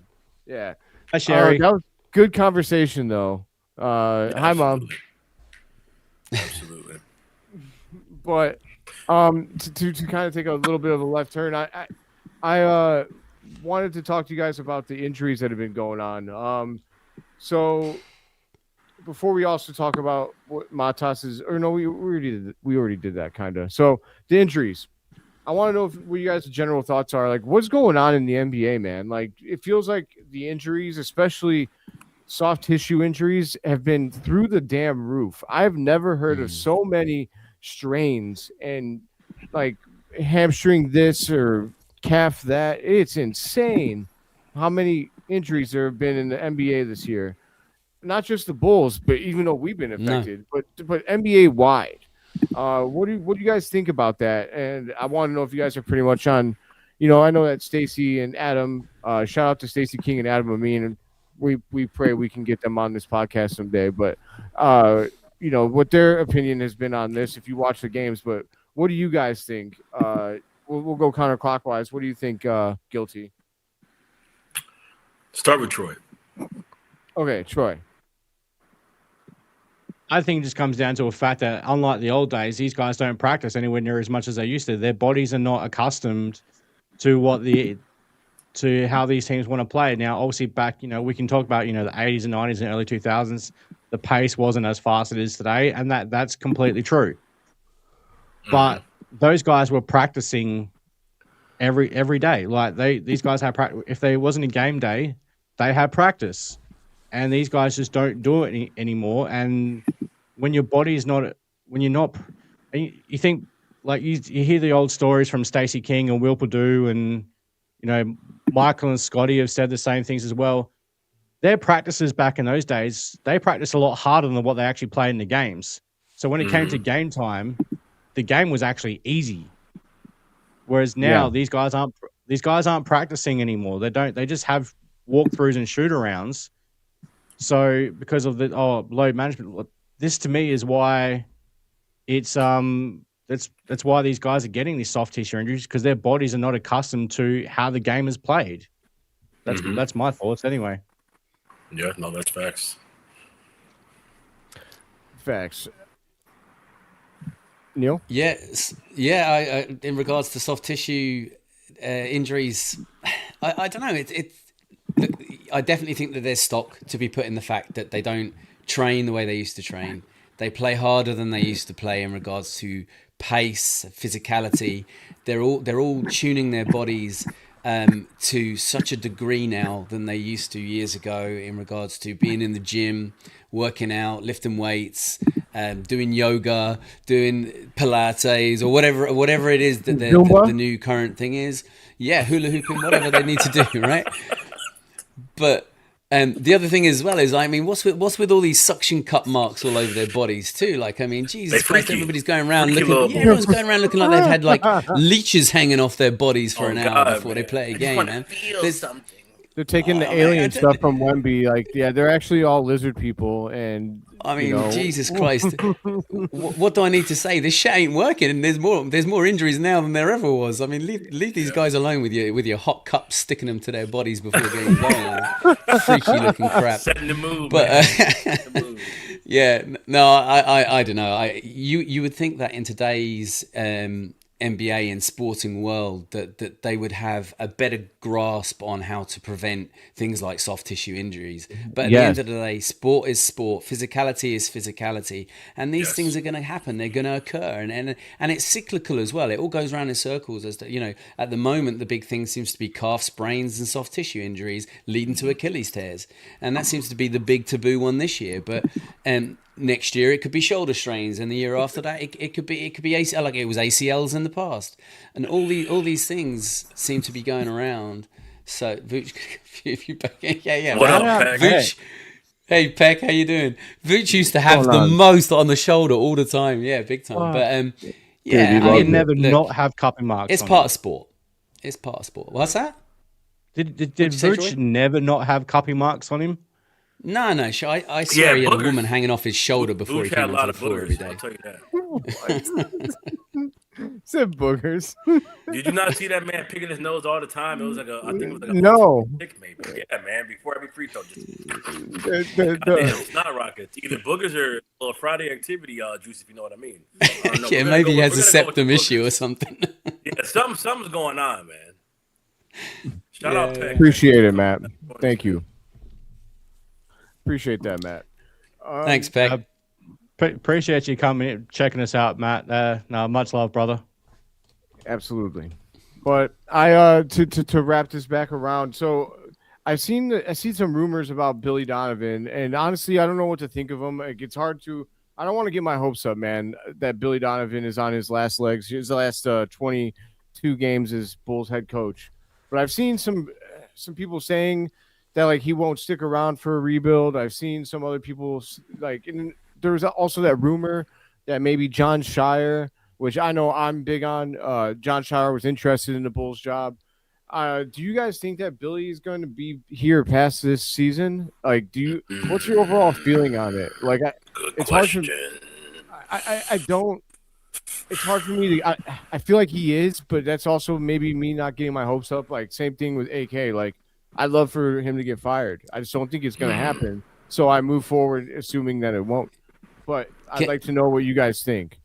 Yeah. Hi, Sherry. That was good conversation, though. Hi, Mom. Absolutely. But To kind of take a little bit of a left turn, I wanted to talk to you guys about the injuries that have been going on. So before we also talk about what Matas is, or no, we already did that kind of. So the injuries, I want to know what you guys' general thoughts are. Like, what's going on in the NBA, man? Like, it feels like the injuries, especially soft tissue injuries, have been through the damn roof. I've never heard of so many strains and like hamstring this or calf that. It's insane how many injuries there have been in the NBA this year. Not just the Bulls, but even though we've been affected, but NBA wide. What do you guys think about that? And I want to know if you guys are pretty much on. I know that Stacy and Adam. Shout out to Stacy King and Adam Amin, and we pray we can get them on this podcast someday. But what their opinion has been on this. If you watch the games, but what do you guys think? We'll go counterclockwise. What do you think, Guilty? Start with Troy. Okay, Troy. I think it just comes down to a fact that, unlike the old days, these guys don't practice anywhere near as much as they used to. Their bodies are not accustomed to how these teams want to play. Now, obviously, back, we can talk about, the 80s and 90s and early 2000s. The pace wasn't as fast as it is today, and that's completely true. But those guys were practicing every day. Like these guys had practice. If there wasn't a game day, they had practice. And these guys just don't do it anymore. And when your body is not, when you're not, you think, like you hear the old stories from Stacey King and Will Perdue, and Michael and Scotty have said the same things as well. Their practices back in those days, they practiced a lot harder than what they actually played in the games. So when it came to game time, the game was actually easy. Whereas now these guys aren't practicing anymore. They just have walkthroughs and shoot arounds. So because of the load management, this to me is why it's that's why these guys are getting these soft tissue injuries, because their bodies are not accustomed to how the game is played. That's my thoughts anyway. Yeah, no, that's facts. Facts. Neill? Yes, yeah. In regards to soft tissue injuries, I don't know. I definitely think that there's stock to be put in the fact that they don't train the way they used to train. They play harder than they used to play in regards to pace, physicality. They're all tuning their bodies to such a degree now than they used to years ago in regards to being in the gym, working out, lifting weights, doing yoga, doing Pilates, or whatever it is that the new current thing is. Yeah, hula hooping, whatever they need to do, right? But the other thing as well is, I mean, what's with all these suction cup marks all over their bodies too? Like, I mean, Jesus Christ, everybody's going around everyone's going around looking like they've had like leeches hanging off their bodies for an hour before they play a game, man. They're taking the alien stuff from Wemby. Like, yeah, they're actually all lizard people. And I mean, Jesus Christ, what do I need to say? This shit ain't working, and there's more injuries now than there ever was. I mean, leave these guys alone with your hot cups sticking them to their bodies before getting going. Freaky looking crap. Setting the mood, but yeah, no, I don't know. You would think that in today's NBA and sporting world that they would have a better grasp on how to prevent things like soft tissue injuries. But at the end of the day, sport is sport, physicality is physicality, and these things are going to happen. They're going to occur, and it's cyclical as well. It all goes around in circles. As to, at the moment, the big thing seems to be calf sprains and soft tissue injuries leading to Achilles tears, and that seems to be the big taboo one this year. But next year it could be shoulder strains, and the year after that it could be ACL, like it was ACLs in the past, and all these things seem to be going around. So Vooch, if you what up, Vooch, hey Peck, how you doing? Vooch used to have the most on the shoulder all the time, big time. But yeah, I never not have cupping marks. It's part of sport. It's part of sport. What's that? Did Vooch never not have cupping marks on him? No. I swear he had a woman hanging off his shoulder before he came onto the floor every day. I'll tell you that. Said boogers. Did you not see that man picking his nose all the time? It was like I think it was like a no. stick maybe. Yeah, man. Before every free throw, just The it's not rockets. Either boogers or a little Friday activity, juice, if you know what I mean. Yeah, maybe he has a septum issue or something. Yeah, something's going on, man. Shout out Peck. Appreciate it, Matt. Thank you. Appreciate that, Matt. Thanks, Peck. Appreciate you coming in, checking us out, Matt. No, much love, brother. Absolutely. But I to wrap this back around. So I seen some rumors about Billy Donovan, and honestly, I don't know what to think of him. It's hard to. I don't want to get my hopes up, man. That Billy Donovan is on his last legs. His last 22 games as Bulls head coach. But I've seen some people saying that like he won't stick around for a rebuild. I've seen some other people like. There's also that rumor that maybe John Shire, which I know I'm big on. John Shire was interested in the Bulls job. Do you guys think that Billy is going to be here past this season? Like, what's your overall feeling on it? Like, it's question. I don't. It's hard for me to. I feel like he is, but that's also maybe me not getting my hopes up. Like, same thing with AK. Like, I'd love for him to get fired. I just don't think it's going to happen. So I move forward assuming that it won't. But I'd like to know what you guys think.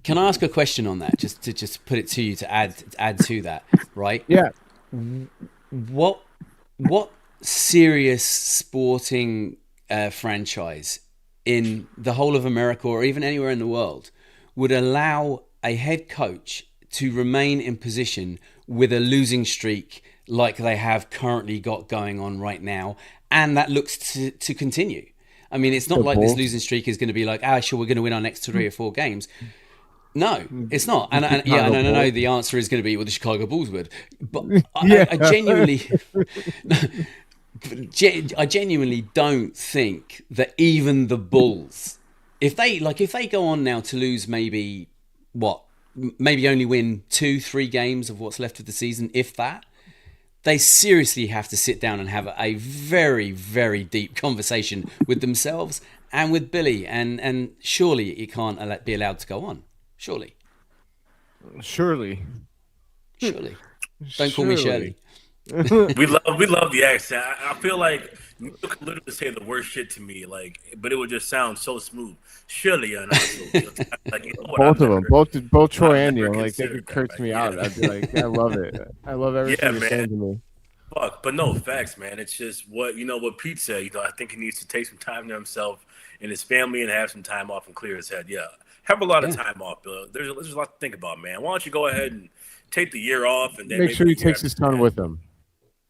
Can I ask a question on that? Just to put it to you to add to that, right? Yeah. What serious sporting franchise in the whole of America or even anywhere in the world would allow a head coach to remain in position with a losing streak like they have currently got going on right now, and that looks to continue? I mean, it's not like this losing streak is going to be like, sure, we're going to win our next 3 or 4 games. No, it's not. And I know the answer is going to be, well, the Chicago Bulls would. But I genuinely don't think that even the Bulls, if they go on now to lose maybe only win 2-3 games of what's left of the season, if that, they seriously have to sit down and have a very, very deep conversation with themselves and with Billy. And surely it can't be allowed to go on. Surely. Don't call me Shirley. we love the accent. I feel like you could literally say the worst shit to me, but it would just sound so smooth. Surely, like both of them, both Troy and Neill, like they could curse me out. I'd be like, I love it. I love everything you're saying to me. Fuck, but no facts, man. It's just what Pete said. I think he needs to take some time to himself and his family and have some time off and clear his head. Yeah, have a lot of time off, Bill. There's a lot to think about, man. Why don't you go ahead and take the year off and then make sure he takes his son with him.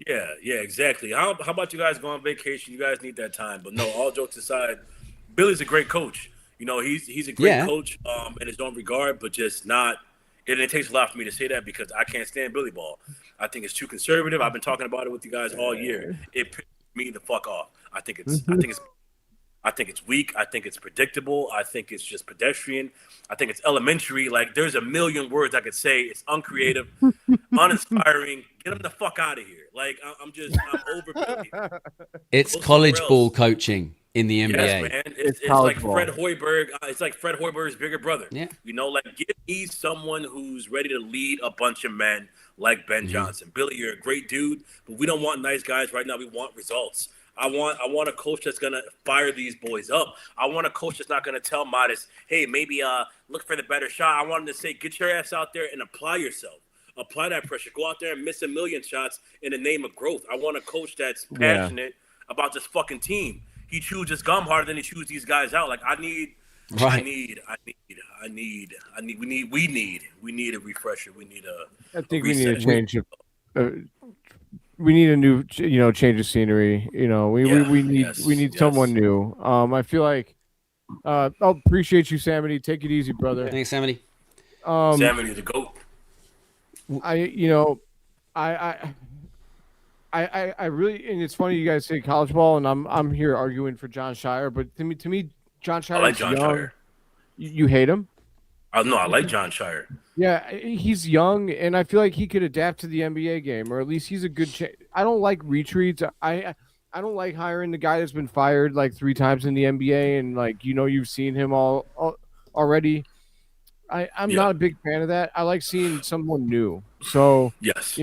Yeah, exactly. How about you guys go on vacation? You guys need that time. But no, all jokes aside, Billy's a great coach. He's a great coach in his own regard, but just not. And it takes a lot for me to say that because I can't stand Billy Ball. I think it's too conservative. I've been talking about it with you guys all year. It pisses me the fuck off. I think it's weak. I think it's predictable. I think it's just pedestrian. I think it's elementary. Like, there's a million words I could say. It's uncreative, uninspiring. Get him the fuck out of here. Like, I'm over Billy. It's college ball coaching in the NBA. Yes, man. It's like Fred Hoiberg. It's like Fred Hoiberg's bigger brother. Yeah. Give me someone who's ready to lead a bunch of men like Ben Johnson. Billy, you're a great dude, but we don't want nice guys right now. We want results. I want a coach that's gonna fire these boys up. I want a coach that's not gonna tell Matas, hey, maybe look for the better shot. I want him to say, get your ass out there and apply yourself. Apply that pressure. Go out there and miss a million shots in the name of growth. I want a coach that's passionate about this fucking team. He chews his gum harder than he chews these guys out. Like, we need a refresher. We need we need a change of we need a new change of scenery. We need someone new. I feel like appreciate you, Samity. Take it easy, brother. Thanks, Samity. Samity the GOAT. I really, and it's funny you guys say college ball, and I'm here arguing for John Shire, but to me, John Shire. I like John Shire. You hate him? No, I like John Shire. Yeah, he's young, and I feel like he could adapt to the NBA game, or at least he's a good. I don't like retreats. I don't like hiring the guy that's been fired like 3 times in the NBA, and you've seen him all already. I'm not a big fan of that. I like seeing someone new. So yes,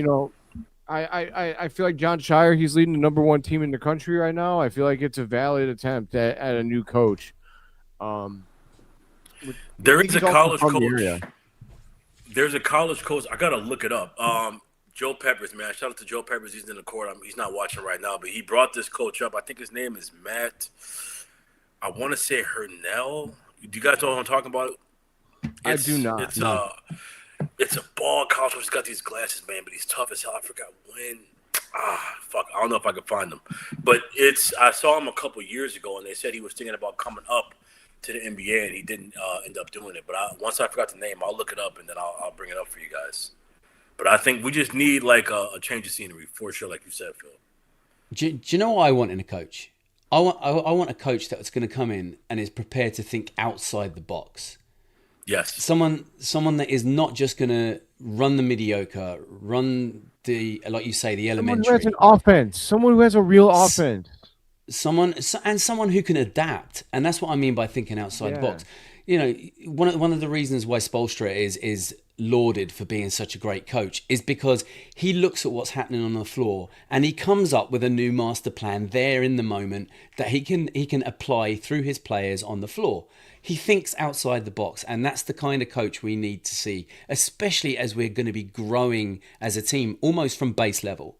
I feel like Jon Scheyer, he's leading the #1 team in the country right now. I feel like it's a valid attempt at a new coach. There is a college coach. There's a college coach. I gotta look it up. Joe Peppers, man. Shout out to Joe Peppers. He's in the court. He's not watching right now, but he brought this coach up. I think his name is Matt. I want to say Neill. Do you guys know what I'm talking about? I do not. It's a bald college coach. He's got these glasses, man, but he's tough as hell. I forgot when. Fuck. I don't know if I can find them. But I saw him a couple years ago, and they said he was thinking about coming up to the NBA, and he didn't end up doing it. But once I forgot the name, I'll look it up, and then I'll bring it up for you guys. But I think we just need like a change of scenery for sure, like you said, Phil. Do you know what I want in a coach? I want a coach that's going to come in and is prepared to think outside the box. Yes. Someone that is not just going to run the mediocre, run the, like you say, the elementary. Someone who has an offense. Someone who has a real offense. Someone who can adapt, and that's what I mean by thinking outside the box. One of the reasons why Spoelstra is lauded for being such a great coach is because he looks at what's happening on the floor and he comes up with a new master plan there in the moment that he can apply through his players on the floor. He thinks outside the box, and that's the kind of coach we need to see, especially as we're going to be growing as a team almost from base level.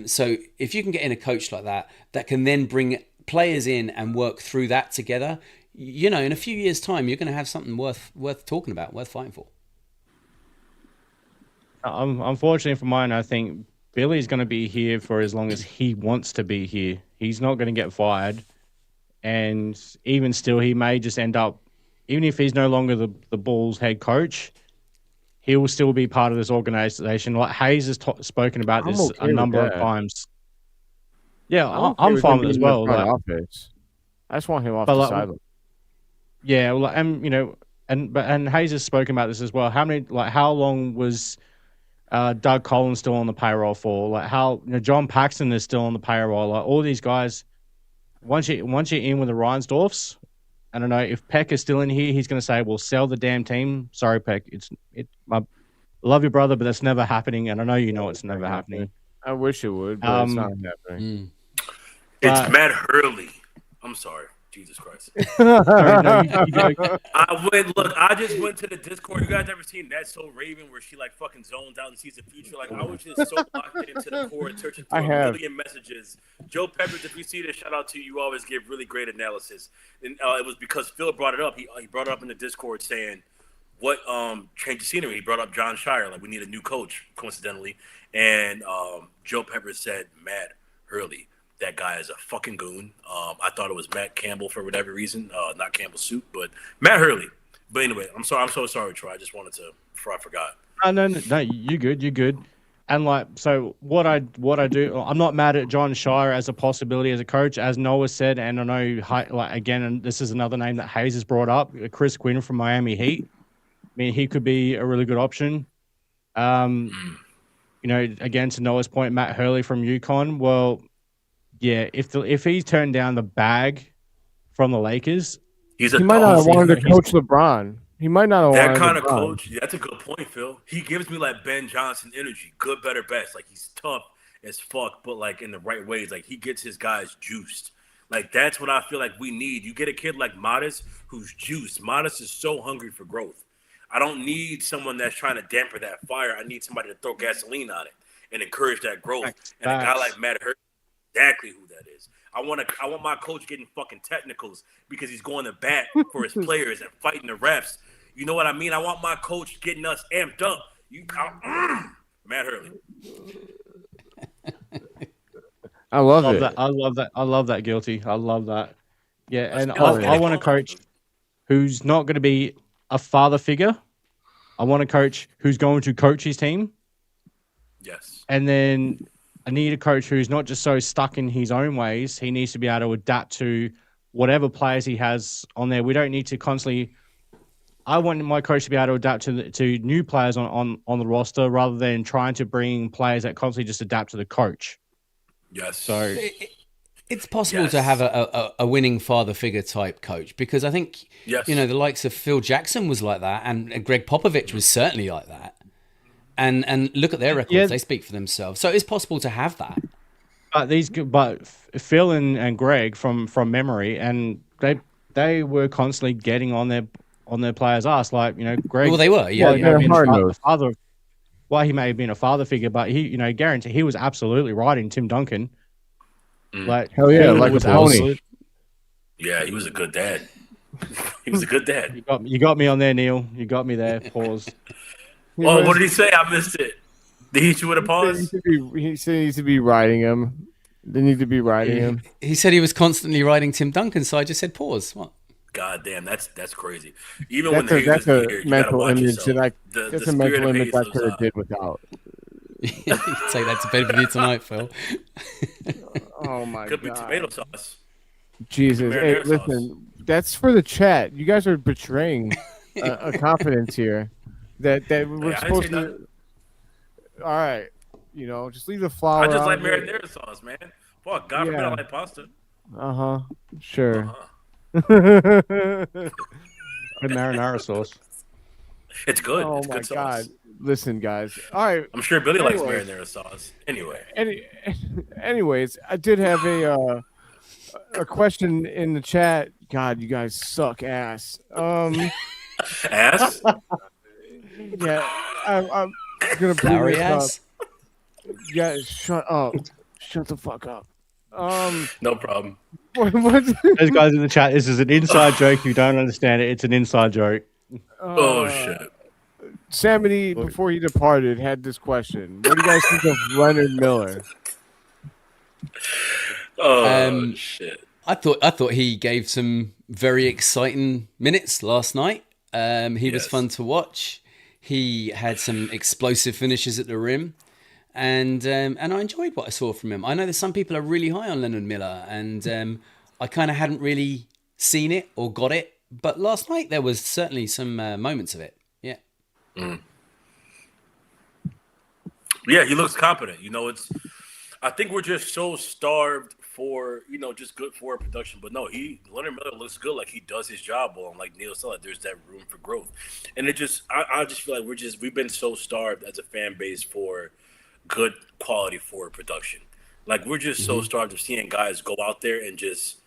So if you can get in a coach like that can then bring players in and work through that together, in a few years' time, you're going to have something worth talking about, worth fighting for. Unfortunately for mine, I think Billy's going to be here for as long as he wants to be here. He's not going to get fired. And even still, he may just end up, even if he's no longer the Bulls head coach, he will still be part of this organization. Like Hayes has spoken about this a number of times. Yeah, I'm fine with it as well. I just want him off the sideline. Yeah, well, and Hayes has spoken about this as well. How long was Doug Collins still on the payroll for? Like how John Paxson is still on the payroll. Like all these guys, once you're in with the Reinsdorfs, I don't know if Peck is still in here. He's going to say, "Well, sell the damn team." Sorry, Peck. I love your brother, but that's never happening, and I know you know it's never happening. I wish it would, but it's not happening. It's Matt Hurley. I'm sorry. Jesus Christ. I just went to the Discord. You guys ever seen That's So Raven where she like fucking zones out and sees the future? Like I was just so locked into the core and searching through a million messages. Joe Peppers, if you see this, shout out to you. You always give really great analysis. And it was because Phil brought it up. He brought it up in the Discord saying, what change of scenery? He brought up Jon Scheyer. Like we need a new coach, coincidentally. And Joe Peppers said, Matt Hurley. That guy is a fucking goon. I thought it was Matt Campbell for whatever reason, not Campbell Soup, but Matt Hurley. But anyway, I'm sorry. I'm so sorry, Troy. I just wanted to before I forgot. No, you're good. And like, so what I do, I'm not mad at Jon Scheyer as a possibility as a coach, as Noah said, and I know again, and this is another name that Hayes has brought up, Chris Quinn from Miami Heat. I mean, he could be a really good option. Again, to Noah's point, Matt Hurley from UConn. Well. Yeah, if he's turned down the bag from the Lakers, he might not have wanted to coach LeBron. He might not have that kind of coach. Yeah, that's a good point, Phil. He gives me like Ben Johnson energy, good, better, best. Like he's tough as fuck, but like in the right ways. Like he gets his guys juiced. Like that's what I feel like we need. You get a kid like Matas who's juiced. Matas is so hungry for growth. I don't need someone that's trying to damper that fire. I need somebody to throw gasoline on it and encourage that growth. And a guy like Matt Hurley. Exactly who that is. I want my coach getting fucking technicals because he's going to bat for his players and fighting the refs. You know what I mean? I want my coach getting us amped up. Matt Hurley. I love it. I love that, Guilty. I love that. Yeah, and I want a coach who's not going to be a father figure. I want a coach who's going to coach his team. Yes. And then I need a coach who's not just so stuck in his own ways. He needs to be able to adapt to whatever players he has on there. We don't need to constantly. I want my coach to be able to adapt to new players on the roster rather than trying to bring players that constantly just adapt to the coach. Yes. So It's possible to have a winning father figure type coach, because I think the likes of Phil Jackson was like that, and Greg Popovich was certainly like that. And look at their records; they speak for themselves. So it's possible to have that. But Phil and Greg from memory, and they were constantly getting on their players' ass. Like, Greg. Well, they were. Yeah, Why he may have been a father figure, but he, guarantee he was absolutely riding Tim Duncan. Like, hell yeah, like a pony. Yeah, he was a good dad. He was a good dad. You got me on there, Neill. You got me there. Pause. What did he say? I missed it. Did he hit you with a pause? He said he needs to be riding him. They need to be riding him. He said he was constantly riding Tim Duncan, so I just said pause. What? God damn, that's crazy. Even that's when that's a mental image that that's a mental image I could have did without. You'd say that's a bit of you tonight, Phil. Oh my Could god. Could be tomato sauce. Jesus. Hey, listen, that's for the chat. You guys are betraying a confidence here that we're supposed to. All right, just leave the flour. I just like marinara sauce, man. Fuck, God forbid I like pasta. Sure. Marinara sauce. It's good. Oh it's my good god! Sauce. Listen, guys. All right. I'm sure Billy likes marinara sauce. Anyway. Anyways, I did have a question in the chat. God, you guys suck ass. Ass? Yeah, I'm gonna bring this ass? up. Yeah, shut up. Shut the fuck up. No problem. Those guys in the chat, this is an inside joke. You don't understand it. It's an inside joke. Oh shit. Samity, before he departed, had this question. What do you guys think of Leonard Miller? Oh shit. I thought he gave some very exciting minutes last night. He was fun to watch. He had some explosive finishes at the rim. And I enjoyed what I saw from him. I know that some people are really high on Leonard Miller, and I kind of hadn't really seen it or got it. But last night there was certainly some moments of it. Yeah. Mm. Yeah, he looks competent. I think we're just so starved for just good forward production. But no, Leonard Miller looks good. Like, he does his job well. And like Neill said, there's that room for growth. And I just feel like we've been so starved as a fan base for good quality forward production. Like, we're just so starved of seeing guys go out there and just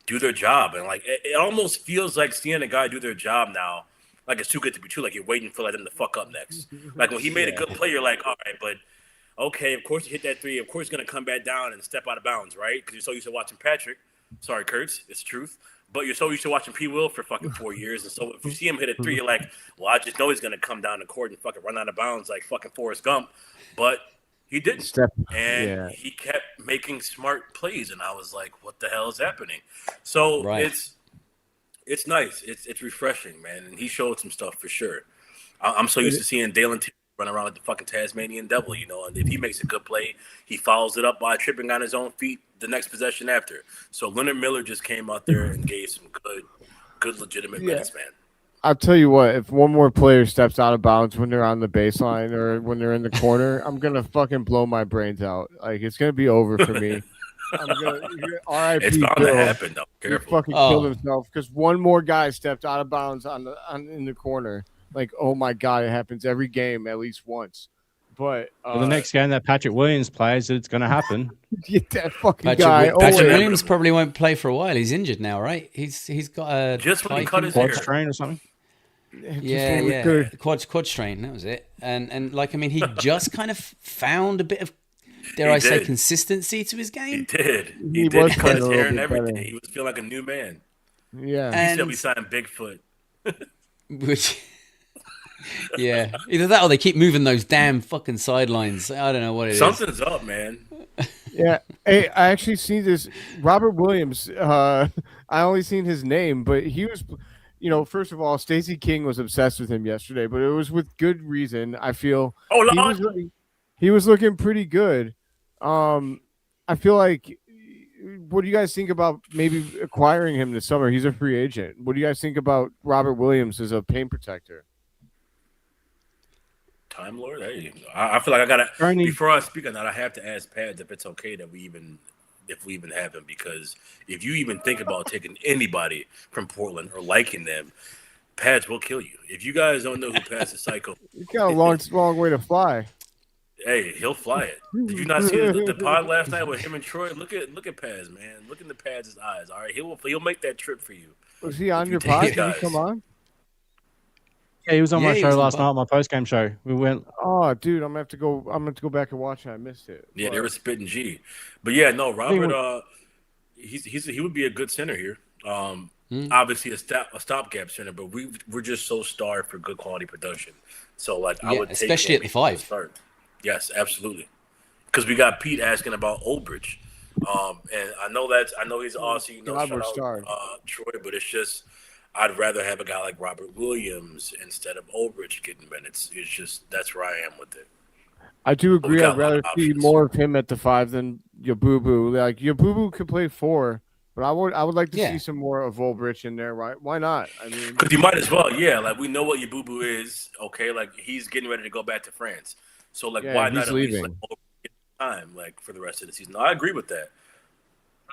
do their job. And like, it almost feels like seeing a guy do their job now, like it's too good to be true. Like, you're waiting for them to fuck up next. Like, when he made a good play, you're like, all right, but okay, of course he hit that three. Of course he's going to come back down and step out of bounds, right? Because you're so used to watching Patrick. Sorry, Kurtz, it's the truth. But you're so used to watching P. Will for fucking 4 years. And so if you see him hit a three, you're like, well, I just know he's going to come down the court and fucking run out of bounds like fucking Forrest Gump. But he didn't. He kept making smart plays. And I was like, what the hell is happening? So it's nice. It's refreshing, man. And he showed some stuff for sure. I'm so used to seeing Dalen run around like the fucking Tasmanian devil, and if he makes a good play, he follows it up by tripping on his own feet the next possession after. So Leonard Miller just came out there and gave some good legitimate minutes, man. I'll tell you what, if one more player steps out of bounds when they're on the baseline or when they're in the corner, I'm going to fucking blow my brains out. Like, it's going to be over for me. R.I.P. It's bound to happen, though. Careful. He fucking killed himself because one more guy stepped out of bounds in the corner. Like, oh my god, it happens every game at least once. But the next game that Patrick Williams plays, it's going to happen. Get that fucking guy. Patrick Williams probably won't play for a while. He's injured now, right? He's got a just when he cut his quad strain or something. Yeah. Quad strain. That was it. And like, I mean, he just kind of found a bit of, dare I say, consistency to his game. He did. He did. He cut his hair and everything. He was feeling like a new man. Yeah. He still be signing Bigfoot. Which. Yeah, either that or they keep moving those damn fucking sidelines. I don't know what it is. Something's up, man. Yeah. Hey, I actually seen this. Robert Williams. I only seen his name, but he was, first of all, Stacey King was obsessed with him yesterday, but it was with good reason. I feel. He was looking pretty good. I feel like. What do you guys think about maybe acquiring him this summer? He's a free agent. What do you guys think about Robert Williams as a paint protector? Time Lord, hey, I feel like I gotta before I speak on that, I have to ask Pads if it's okay that we even if we even have him, because if you even think about taking anybody from Portland or liking them, Pads will kill you. If you guys don't know who Pads the Psycho, You got a long way to fly. hey, he'll fly it. Did you not see the pod last night with him and Troy? Look at Pads, man. Look into Pads' eyes. All right, he'll make that trip for you. Was he on your pod? Did he come on? Yeah, he was on my show last night, my post game show. We went. Oh, dude, I'm gonna have to go back and watch it. I missed it. Yeah, they were spitting G. But yeah, no, Robert. He would be a good center here. Obviously a stopgap center, but we're just so starved for good quality production. So like, I would take especially at the 5. Start. Yes, absolutely. Because we got Pete asking about Olbrich, and I know he's Aussie. Shout out Troy, but it's just. I'd rather have a guy like Robert Williams instead of Olbrich getting minutes. It's just that's where I am with it. I do agree. I'd rather see more of him at the 5 than Yabubu. Like Yabubu could play 4, but I would like to see some more of Olbrich in there. Right? Why not? I mean, because you might as well. Yeah, like we know what Yabubu is. Okay, like he's getting ready to go back to France. So like, why not at least time like for the rest of the season? No, I agree with that.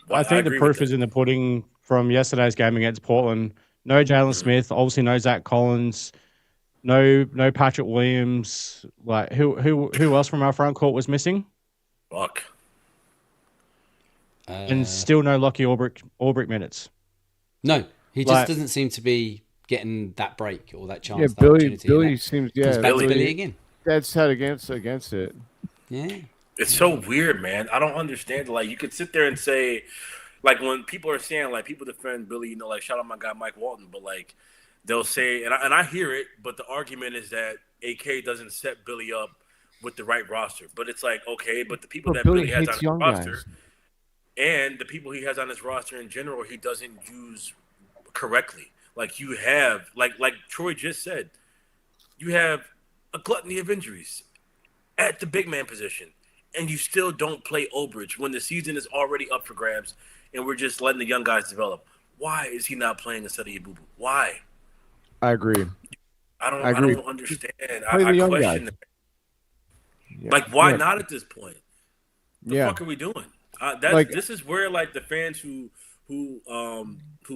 I think the proof is in the pudding from yesterday's game against Portland. No Jalen Smith, obviously no Zach Collins, no Patrick Williams. Like who else from our front court was missing? Fuck. And still no Lockie Ulbrich minutes. No, he just doesn't seem to be getting that break or that chance. Yeah, that Billy seems Billy again. That's head against it. Yeah, it's so weird, man. I don't understand. Like you could sit there and say. Like when people are saying, like people defend Billy, like shout out my guy Mike Walton, but like they'll say, and I hear it, but the argument is that AK doesn't set Billy up with the right roster. But it's like, okay, but the people that Billy has on his roster and the people he has on his roster in general, he doesn't use correctly. Like you have, like Troy just said, you have a gluttony of injuries at the big man position, and you still don't play Olbrich when the season is already up for grabs. And we're just letting the young guys develop. Why is he not playing instead of Yabubu? Why? I agree. I don't understand. I question that. Yeah. Like, why not at this point? The fuck are we doing? This is where like the fans who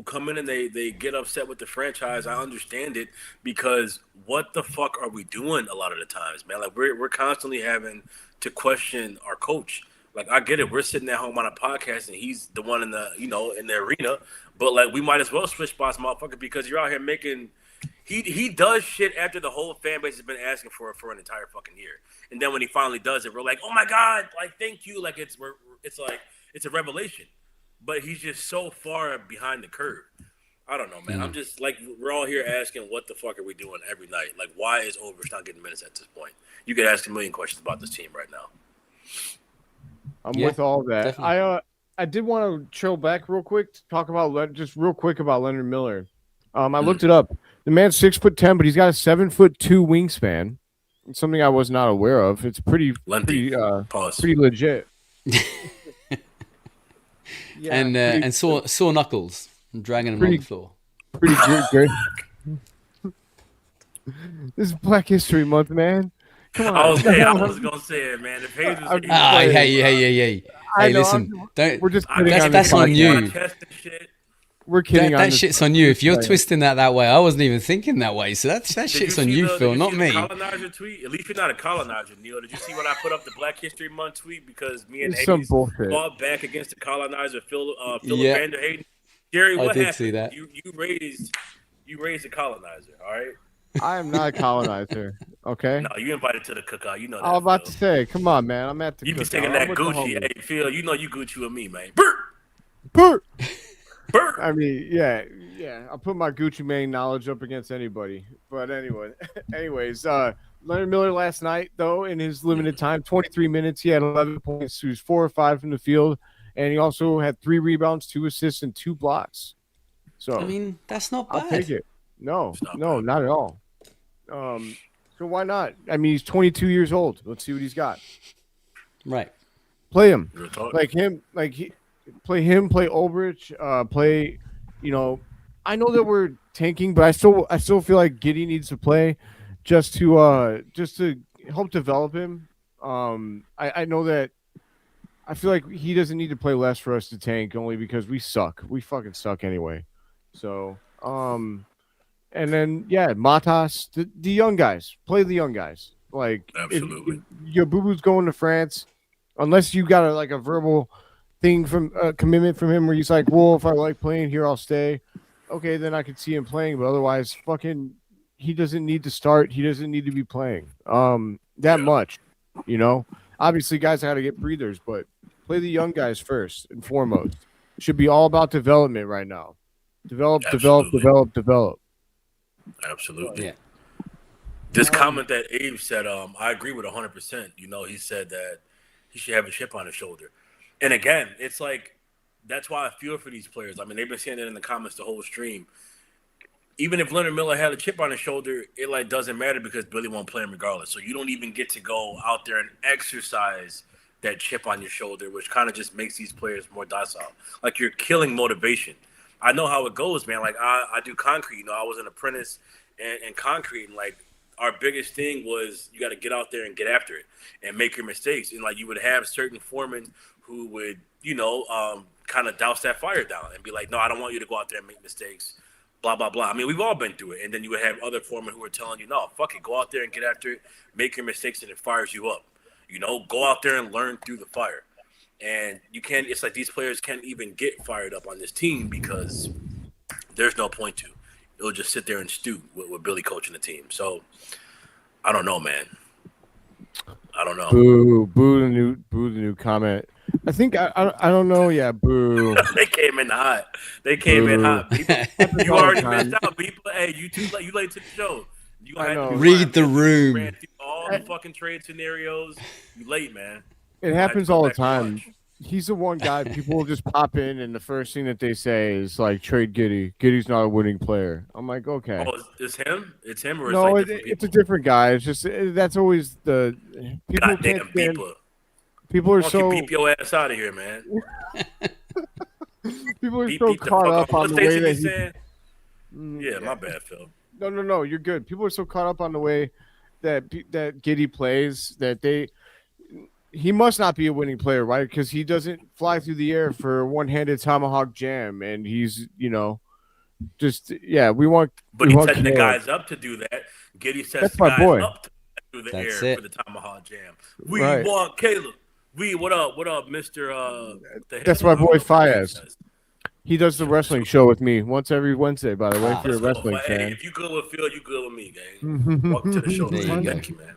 come in and they get upset with the franchise. I understand it because what the fuck are we doing a lot of the times, man? Like we're constantly having to question our coach. Like I get it, we're sitting at home on a podcast and he's the one in the in the arena, but like we might as well switch spots, motherfucker, because you're out here making. He does shit after the whole fan base has been asking for an entire fucking year, and then when he finally does it, we're like, oh my god, like thank you, like it's a revelation, but he's just so far behind the curve. I don't know, man. I'm just like we're all here asking what the fuck are we doing every night? Like why is Olbrich not getting minutes at this point? You could ask a million questions about this team right now. I'm with all that. Definitely. I did want to chill back real quick to talk about Leonard Miller. I looked it up. The man's 6'10", but he's got a 7'2" wingspan. It's something I was not aware of. It's pretty legit. And sore knuckles and dragging him on the floor. Pretty good. This is Black History Month, man. Come on. I was gonna say it, man. If Hayes was hey, listen, don't. We're just that's on you. We're kidding. That shit's on you. If you're twisting that way, I wasn't even thinking that way. So that shit's on you, Phil, not me. Colonizer tweet. At least you're not a colonizer, Neill. Did you see when I put up the Black History Month tweet because me and Hayes fought back against the colonizer, Philip VanDerHeyden? Jerry, what happened? See that. You raised the colonizer. All right. I am not a colonizer, okay? No, you invited to the cookout. You know that. I was about to say, come on, man. I'm at the cookout. You be singing that Gucci. Hey, Phil, you know you Gucci with me, man. Bert. I mean, yeah. I'll put my Gucci Mane knowledge up against anybody. But anyways, Leonard Miller last night, though, in his limited time, 23 minutes, he had 11 points. He was 4 or 5 from the field, and he also had 3 rebounds, 2 assists, and 2 blocks. So I mean, that's not bad. I'll take it. No, not at all. So why not? I mean, he's 22 years old. Let's see what he's got. Right. Play him. Play Olbrich. Play. I know that we're tanking, but I still feel like Giddey needs to play just to help develop him. I know that I feel like he doesn't need to play less for us to tank, only because we suck. We fucking suck anyway. So, and then Matas, the young guys, play the young guys. Like, absolutely, if your boo boo's going to France, unless you got a verbal thing from commitment from him where he's like, well, if I like playing here, I'll stay. Okay, then I could see him playing, but otherwise, fucking, he doesn't need to start. He doesn't need to be playing that much, you know. Obviously, guys got to get breathers, but play the young guys first and foremost. It should be all about development right now. Develop. Absolutely. Yeah. This comment that Abe said, I agree with 100%. You know, he said that he should have a chip on his shoulder. And again, it's like, that's why I feel for these players. I mean, they've been saying it in the comments the whole stream. Even if Leonard Miller had a chip on his shoulder, it like doesn't matter because Billy won't play him regardless. So you don't even get to go out there and exercise that chip on your shoulder, which kind of just makes these players more docile. Like, you're killing motivation. I know how it goes, man. Like, I do concrete. You know, I was an apprentice in concrete, and like, our biggest thing was you got to get out there and get after it and make your mistakes. And like, you would have certain foremen who would, you know, kind of douse that fire down and be like, no, I don't want you to go out there and make mistakes, blah, blah, blah. I mean, we've all been through it. And then you would have other foremen who are telling you, no, fuck it, go out there and get after it, make your mistakes, and it fires you up. You know, go out there and learn through the fire. And you can't, it's like these players can't even get fired up on this team because there's no point to. It'll just sit there and stew with Billy coaching the team. So I don't know, man. I don't know. Boo the new comment. I think I don't know. Yeah, boo. They came in hot. People, you already missed out. People, hey, you late to the show. You gonna read the room. Ran through all the fucking trade scenarios. You late, man. It happens all the time. He's the one guy people will just pop in, and the first thing that they say is like, trade Giddey. Giddey's not a winning player. I'm like, okay. Oh, it's him? It's him, or no? It's it's a different guy. It's just that's always the people. Goddamn people. People are so beep your ass out of here, man. People are so caught up on the way that yeah, my bad, Phil. No, you're good. People are so caught up on the way that Giddey plays that he must not be a winning player, right? Because he doesn't fly through the air for a one-handed tomahawk jam, and he's, you know, just we want. But he's setting the guys up to do that. Giddey sets the guys up to through the air for the tomahawk jam. We want Caleb. What up, Mister? That's my boy Fayez. He does the wrestling show with me once every Wednesday. By the way, if you're a wrestling fan. Hey, if you good with Phil, you good with me, gang. Welcome to the show. Thank you, man.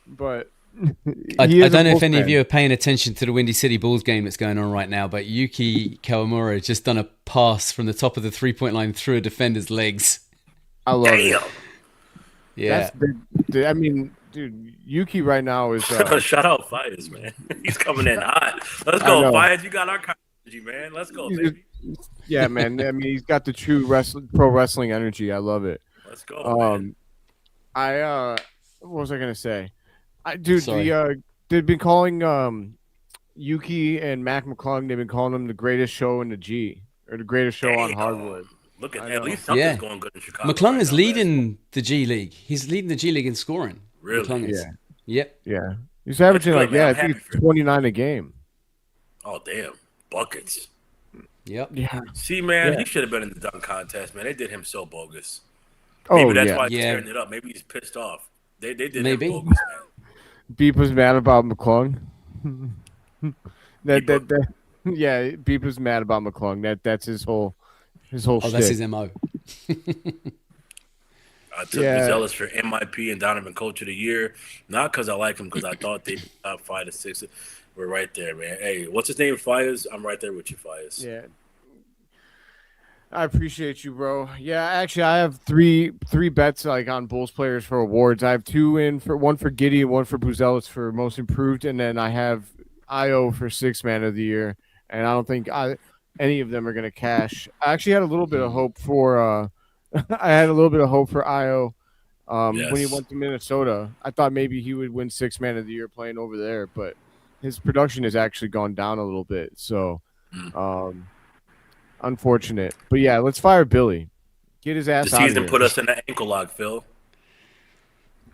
But. I don't know if any of you are paying attention to the Windy City Bulls game that's going on right now, but Yuki Kawamura has just done a pass from the top of the 3-point line through a defender's legs. I love it. Yeah. I mean, dude, Yuki right now is... Shout out Fayez, man. He's coming in hot. Let's go, Fayez. You got our energy, man. Let's go, baby. Yeah, man. I mean, he's got the true pro wrestling energy. I love it. Let's go, man. What was I going to say? They've been calling Yuki and Mac McClung. They've been calling them the greatest show in the G, or the greatest show on hardwood. Look at least something's going good in Chicago. McClung is leading the G League. He's leading the G League in scoring. Really? Yeah. Yep. Yeah. He's averaging I think it's 29 a game. Oh damn, buckets. Yep. Yeah. See, man, he should have been in the dunk contest, man. They did him so bogus. Maybe that's why he's tearing it up. Maybe he's pissed off. They did him bogus, man. Beep was mad about McClung. Beep was mad about McClung. That's his whole shtick. That's his MO. I took Buzelis for MIP and Donovan Coach of the Year, not because I like him, because I thought they top 5 to 6. We're right there, man. Hey, what's his name? Fayez? I'm right there with you, Fayez. Yeah. I appreciate you, bro. Yeah, actually, I have three bets like on Bulls players for awards. I have 2 in for one for Giddey and one for Buzelis for most improved, and then I have Io for 6th man of the year. And I don't think any of them are going to cash. I actually had a little bit of hope for Io when he went to Minnesota. I thought maybe he would win 6th man of the year playing over there, but his production has actually gone down a little bit. So. Unfortunate, but yeah, let's fire Billy. Get his ass out of here. The season put us in the ankle lock, Phil.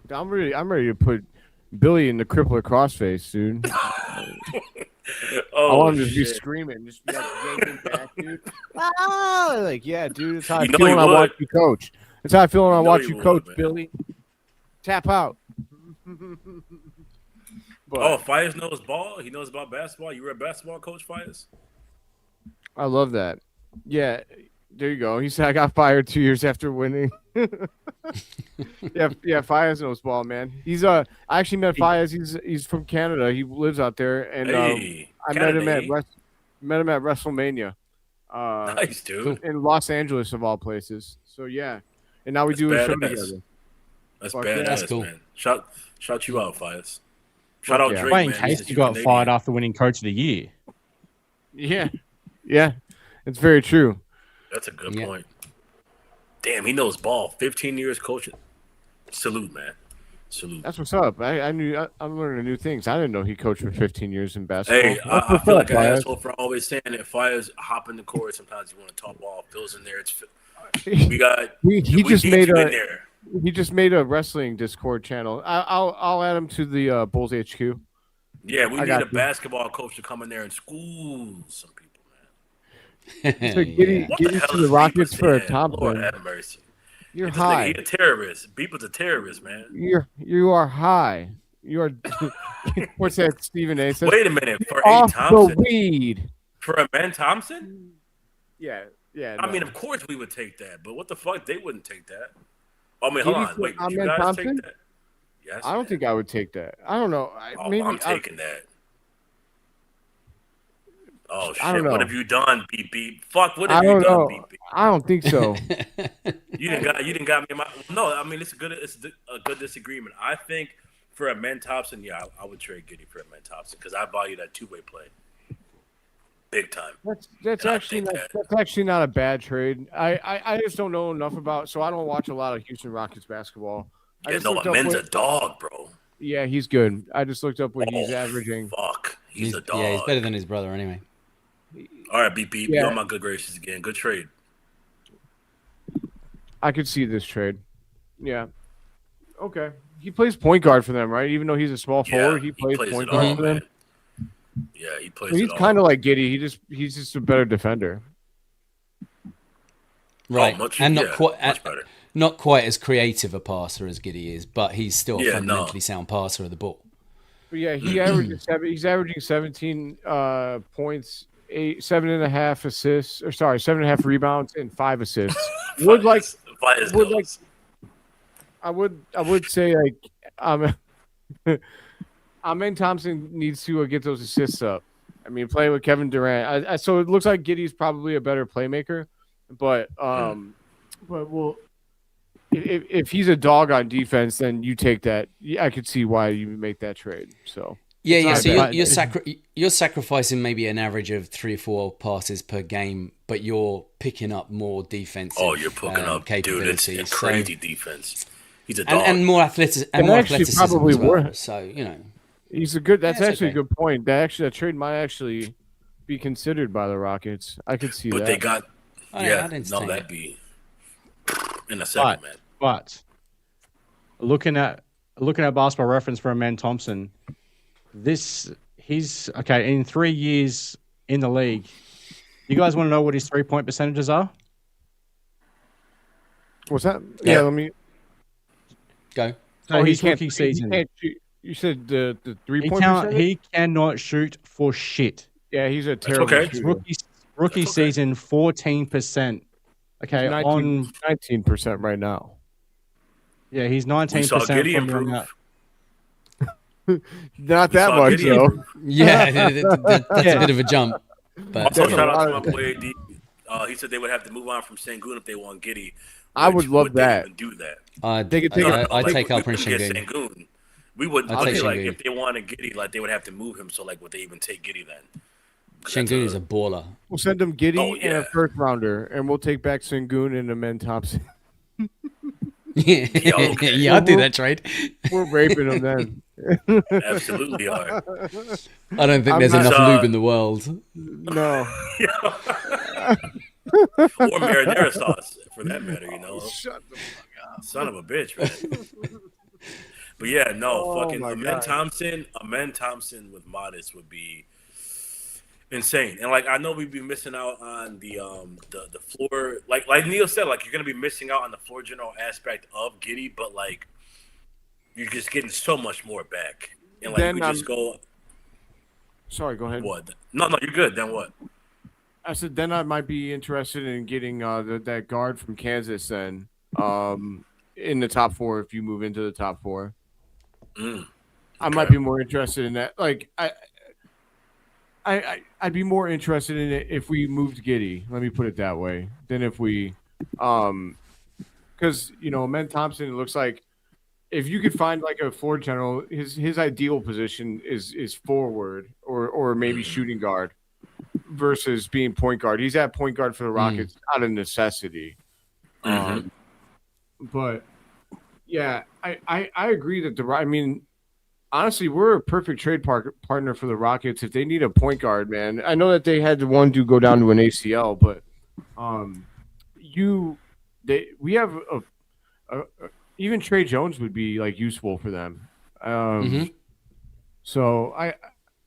I'm ready to put Billy in the crippler crossface, dude. I want him to just be screaming, just be like yanking back, dude. Ah, like yeah, dude. That's how I feel when I watch you coach. That's how I feel when I watch you coach, Billy. Tap out. But, Fires knows ball. He knows about basketball. You were a basketball coach, Fires? I love that. Yeah, there you go. He said I got fired 2 years after winning. yeah. Fires knows ball, man. He's I actually met Fires. He's from Canada. He lives out there, and I met him at WrestleMania. Nice, dude. In Los Angeles, of all places. So yeah, and now we do a show together. That's badass, that's cool. Man. Shout you out, Fires. Shout out Drake, man. Casey got fired after winning Coach of the Year. Yeah, it's very true. That's a good point. Damn, he knows ball. 15 years coaching. Salute, man. Salute. That's what's up. I'm learning new things. I didn't know he coached for 15 years in basketball. Hey, I feel like an asshole for always saying that Fires hop in the court. Sometimes you want to talk ball. Phil's in there. He just made a wrestling Discord channel. I'll add him to the Bulls HQ. Yeah, we need a basketball coach to come in there and school some people, man. So Giddey to the Rockets for a Thompson. Lord have mercy. You're high. He's a terrorist. Beeper's a terrorist, man. You are high. You are. What's that? Stephen A. says. Wait a minute. For off A. Thompson. The weed. For a Ben Thompson. Yeah. I mean, of course we would take that, but what the fuck? They wouldn't take that. I mean, hold on. Wait, would you guys Thompson? Take that? Yes. I don't think I would take that. I don't know. I'm taking that. Oh shit! What have you done, beep beep? Fuck! What have you done, beep beep? I don't think so. You didn't got me in my. No, I mean it's a good disagreement. I think for a Ben Thompson, I would trade Giddey for a Ben Thompson because I value that two-way play, big time. That's actually not a bad trade. I just don't know enough about, so I don't watch a lot of Houston Rockets basketball. Yeah, no, Men's a dog, bro. Yeah, he's good. I just looked up what he's averaging. Fuck, he's a dog. Yeah, he's better than his brother anyway. All right, beep beep. You're on my good graces again. Good trade. I could see this trade. Yeah. Okay. He plays point guard for them, right? Even though he's a small forward, he plays point guard for them. Yeah, he plays. He's kind of like Giddey. He's just a better defender. Right, not quite as creative a passer as Giddey is, but he's still a fundamentally sound passer of the ball. But yeah, he's averaging 17 points, 7.5 assists, 7.5 rebounds and 5 assists. I would say Amen Thompson needs to get those assists up. I mean, playing with Kevin Durant. So it looks like Giddey's probably a better playmaker, but if he's a dog on defense, then you take that. I could see why you make that trade. So so you're sacrificing maybe an average of 3 or 4 passes per game, but you're picking up more defensive. Oh, you're picking up capabilities. Dude, it's crazy defense. He's a dog. And more athleticism probably as well. So he's a good. That's actually a good point. That trade might actually be considered by the Rockets. I could see that. But they got. That'd be in a second, man. But looking at Basketball Reference for Amen Thompson, he's okay in 3 years in the league. You guys want to know what his 3-point percentages are? What's that? Yeah, let me go. So his rookie season. You said the 3-point percentage? He cannot shoot for shit. Yeah, he's a terrible shooter. Rookie season, 14%. Okay, 19% right now. Yeah, he's 19%. We saw Giddey improve. Not that much, though. Yeah, that's a bit of a jump. But also, shout out to my boy AD. He said they would have to move on from Sengun if they want Giddey. I would love that. Do that. I'd take Alperen Sengun. We would if they wanted Giddey, they would have to move him. So would they even take Giddey then? Sengun is a baller. We'll send him Giddey and a first rounder, and we'll take back Sengun and Amen Thompson. I'll do that trade. We're raping him then. Absolutely are. I don't think there's enough lube in the world. No. Or marinara sauce, for that matter, Shut the fuck up. Son of a bitch, man. But yeah, no, fucking Amen Thompson with Matas would be. insane. And like I know we'd be missing out on the floor. Like Neill said, like you're gonna be missing out on the floor general aspect of Giddey, but like you're just getting so much more back. And like then you just go. Sorry, go ahead. What? No, you're good. Then what? I said then I might be interested in getting that guard from Kansas then in the top 4 if you move into the top 4. I might be more interested in that. Like I'd be more interested in it if we moved Giddey. Let me put it that way. Than if we, because Men Thompson. It looks like if you could find like a floor general, his ideal position is forward or maybe shooting guard versus being point guard. He's at point guard for the Rockets out of necessity. But yeah, I agree that I mean. Honestly, we're a perfect trade partner for the Rockets if they need a point guard, man. I know that they had one dude go down to an ACL, but we have even Trey Jones would be like useful for them. So I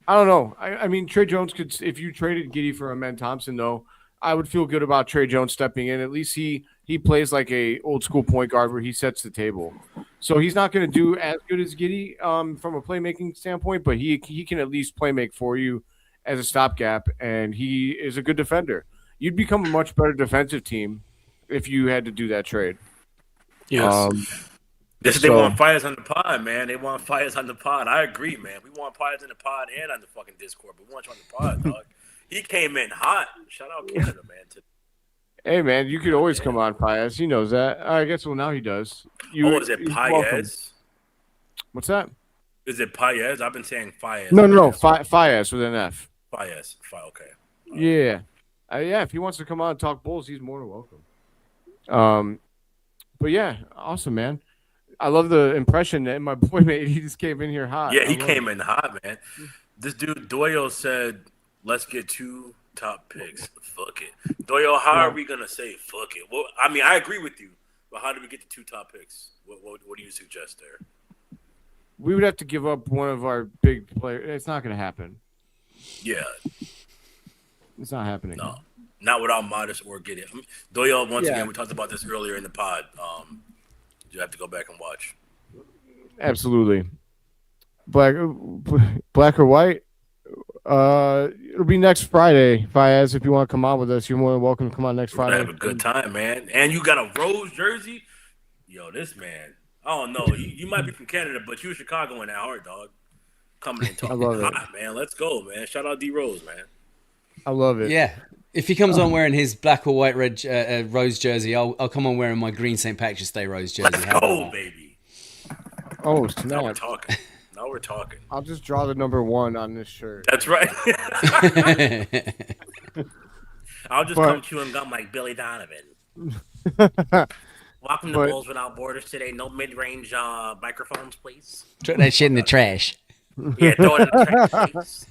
don't know. I mean, Trey Jones could, if you traded Giddey for Amen Thompson, though, I would feel good about Trey Jones stepping in. At least he plays like a old school point guard where he sets the table. So he's not going to do as good as Giddey from a playmaking standpoint, but he can at least play make for you as a stopgap, and he is a good defender. You'd become a much better defensive team if you had to do that trade. Yes. They want fires on the pod, man. They want fires on the pod. I agree, man. We want fires in the pod and on the fucking Discord, but we want you on the pod, dog. He came in hot. Shout out Canada, man. Hey, man, you could always come on, Paez. He knows that. I guess, now he does. Is it Paez? What's that? Is it Paez? I've been saying Paez. No, Paez with an F. Paez. Okay. Yeah. Yeah, if he wants to come on and talk Bulls, he's more than welcome. But yeah, awesome, man. I love the impression that my boy made. He just came in here hot. Yeah, he came in hot, man. This dude, Doyle, said, let's get 2 top picks. Fuck it. Doyle, how are we going to say fuck it? Well, I mean, I agree with you, but how do we get the 2 top picks? What do you suggest there? We would have to give up one of our big players. It's not going to happen. Yeah. It's not happening. No, not without Matas or Giddey. I mean, Doyle, once again, we talked about this earlier in the pod. You have to go back and watch. Absolutely. Black or white? It'll be next Friday, Paez. If you want to come on with us, you're more than welcome to come on next Friday. Have a good time, man. And you got a Rose jersey? Yo, this man. I don't know. You might be from Canada, but you Chicago in that heart, dog. Coming in talking hot, man. Let's go, man. Shout out D Rose, man. I love it. Yeah. If he comes on wearing his black or white red Rose jersey, I'll come on wearing my green St. Patrick's Day Rose jersey. Let's go, baby. Oh, snap. Now we're talking. I'll just draw the number 1 on this shirt. That's right. I'll just come chewing gum like Billy Donovan. Welcome to Bulls Without Borders today. No mid-range microphones, please. Throw that shit in the trash. Yeah, throw it in the trash, please.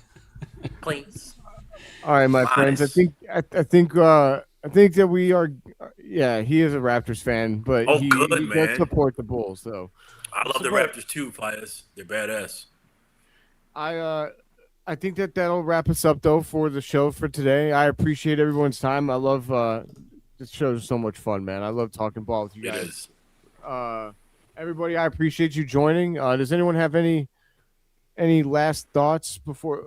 Please. All right, my friends. I think that we are. Yeah, he is a Raptors fan, but he does support the Bulls. So I love the Raptors too, Paez. They're badass. I think that'll wrap us up though for the show for today. I appreciate everyone's time. I love this show is so much fun, man. I love talking ball with you guys. It is. Everybody, I appreciate you joining. Does anyone have any last thoughts before?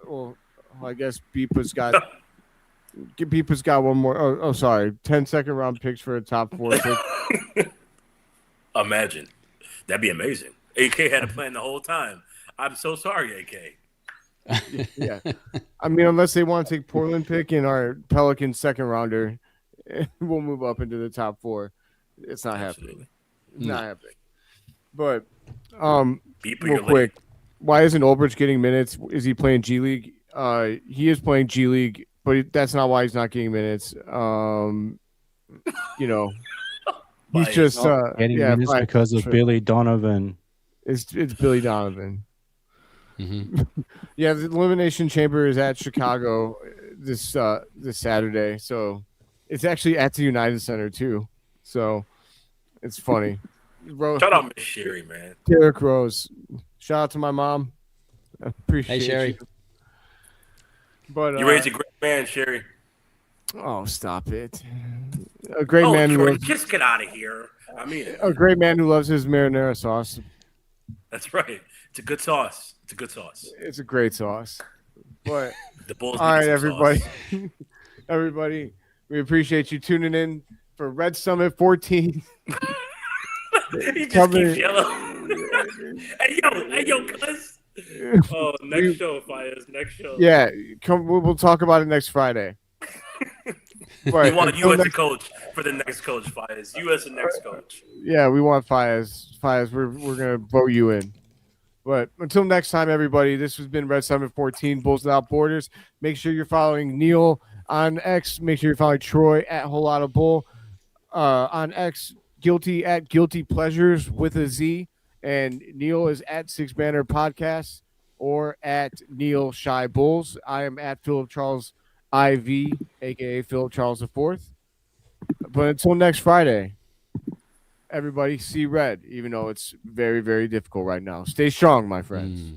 Well, I guess Beepa's got one more. Oh, sorry. 10-second round picks for a top 4 pick. Imagine. That'd be amazing. AK had a plan the whole time. I'm so sorry, AK. Yeah. I mean, unless they want to take Portland pick in our Pelican second rounder, we'll move up into the top 4. It's not happening. Not happening. But real quick, why isn't Olbrich getting minutes? Is he playing G League? He is playing G League, but that's not why he's not getting minutes. He's just getting minutes because of Billy Donovan. It's Billy Donovan. Mm-hmm. Yeah, the Elimination Chamber is at Chicago this Saturday, so it's actually at the United Center too. So it's funny. Shout out Miss Sherry, man. Derek Rose. Shout out to my mom. I appreciate Hey, Sherry. you. But you raised a great man, Sherry. Oh, stop it! A great man. Jordan, just get out of here. I mean, a great man who loves his marinara sauce. That's right. It's a good sauce. It's a great sauce. But the Bulls. All right, everybody. Everybody, we appreciate you tuning in for Red Summit 14. He just keeps yelling. hey yo, cuz. Oh, next show, Fires. Next show. Yeah, we'll talk about it next Friday. We want you as a coach for the next coach, Fires. You as the next coach. Yeah, we want Fires. We're gonna vote you in. But until next time, everybody, this has been Red Summit 14, Bulls Without Borders. Make sure you're following Neill on X. Make sure you're following Troy at Whole Lotta Bull. On X, Guilty at Guilty Pleasures with a Z. And Neill is at Six Banner Podcast or at Neill Shy Bulls. I am at Philip Charles IV, a.k.a. Philip Charles IV. But until next Friday, everybody see red, even though it's very, very difficult right now. Stay strong, my friends.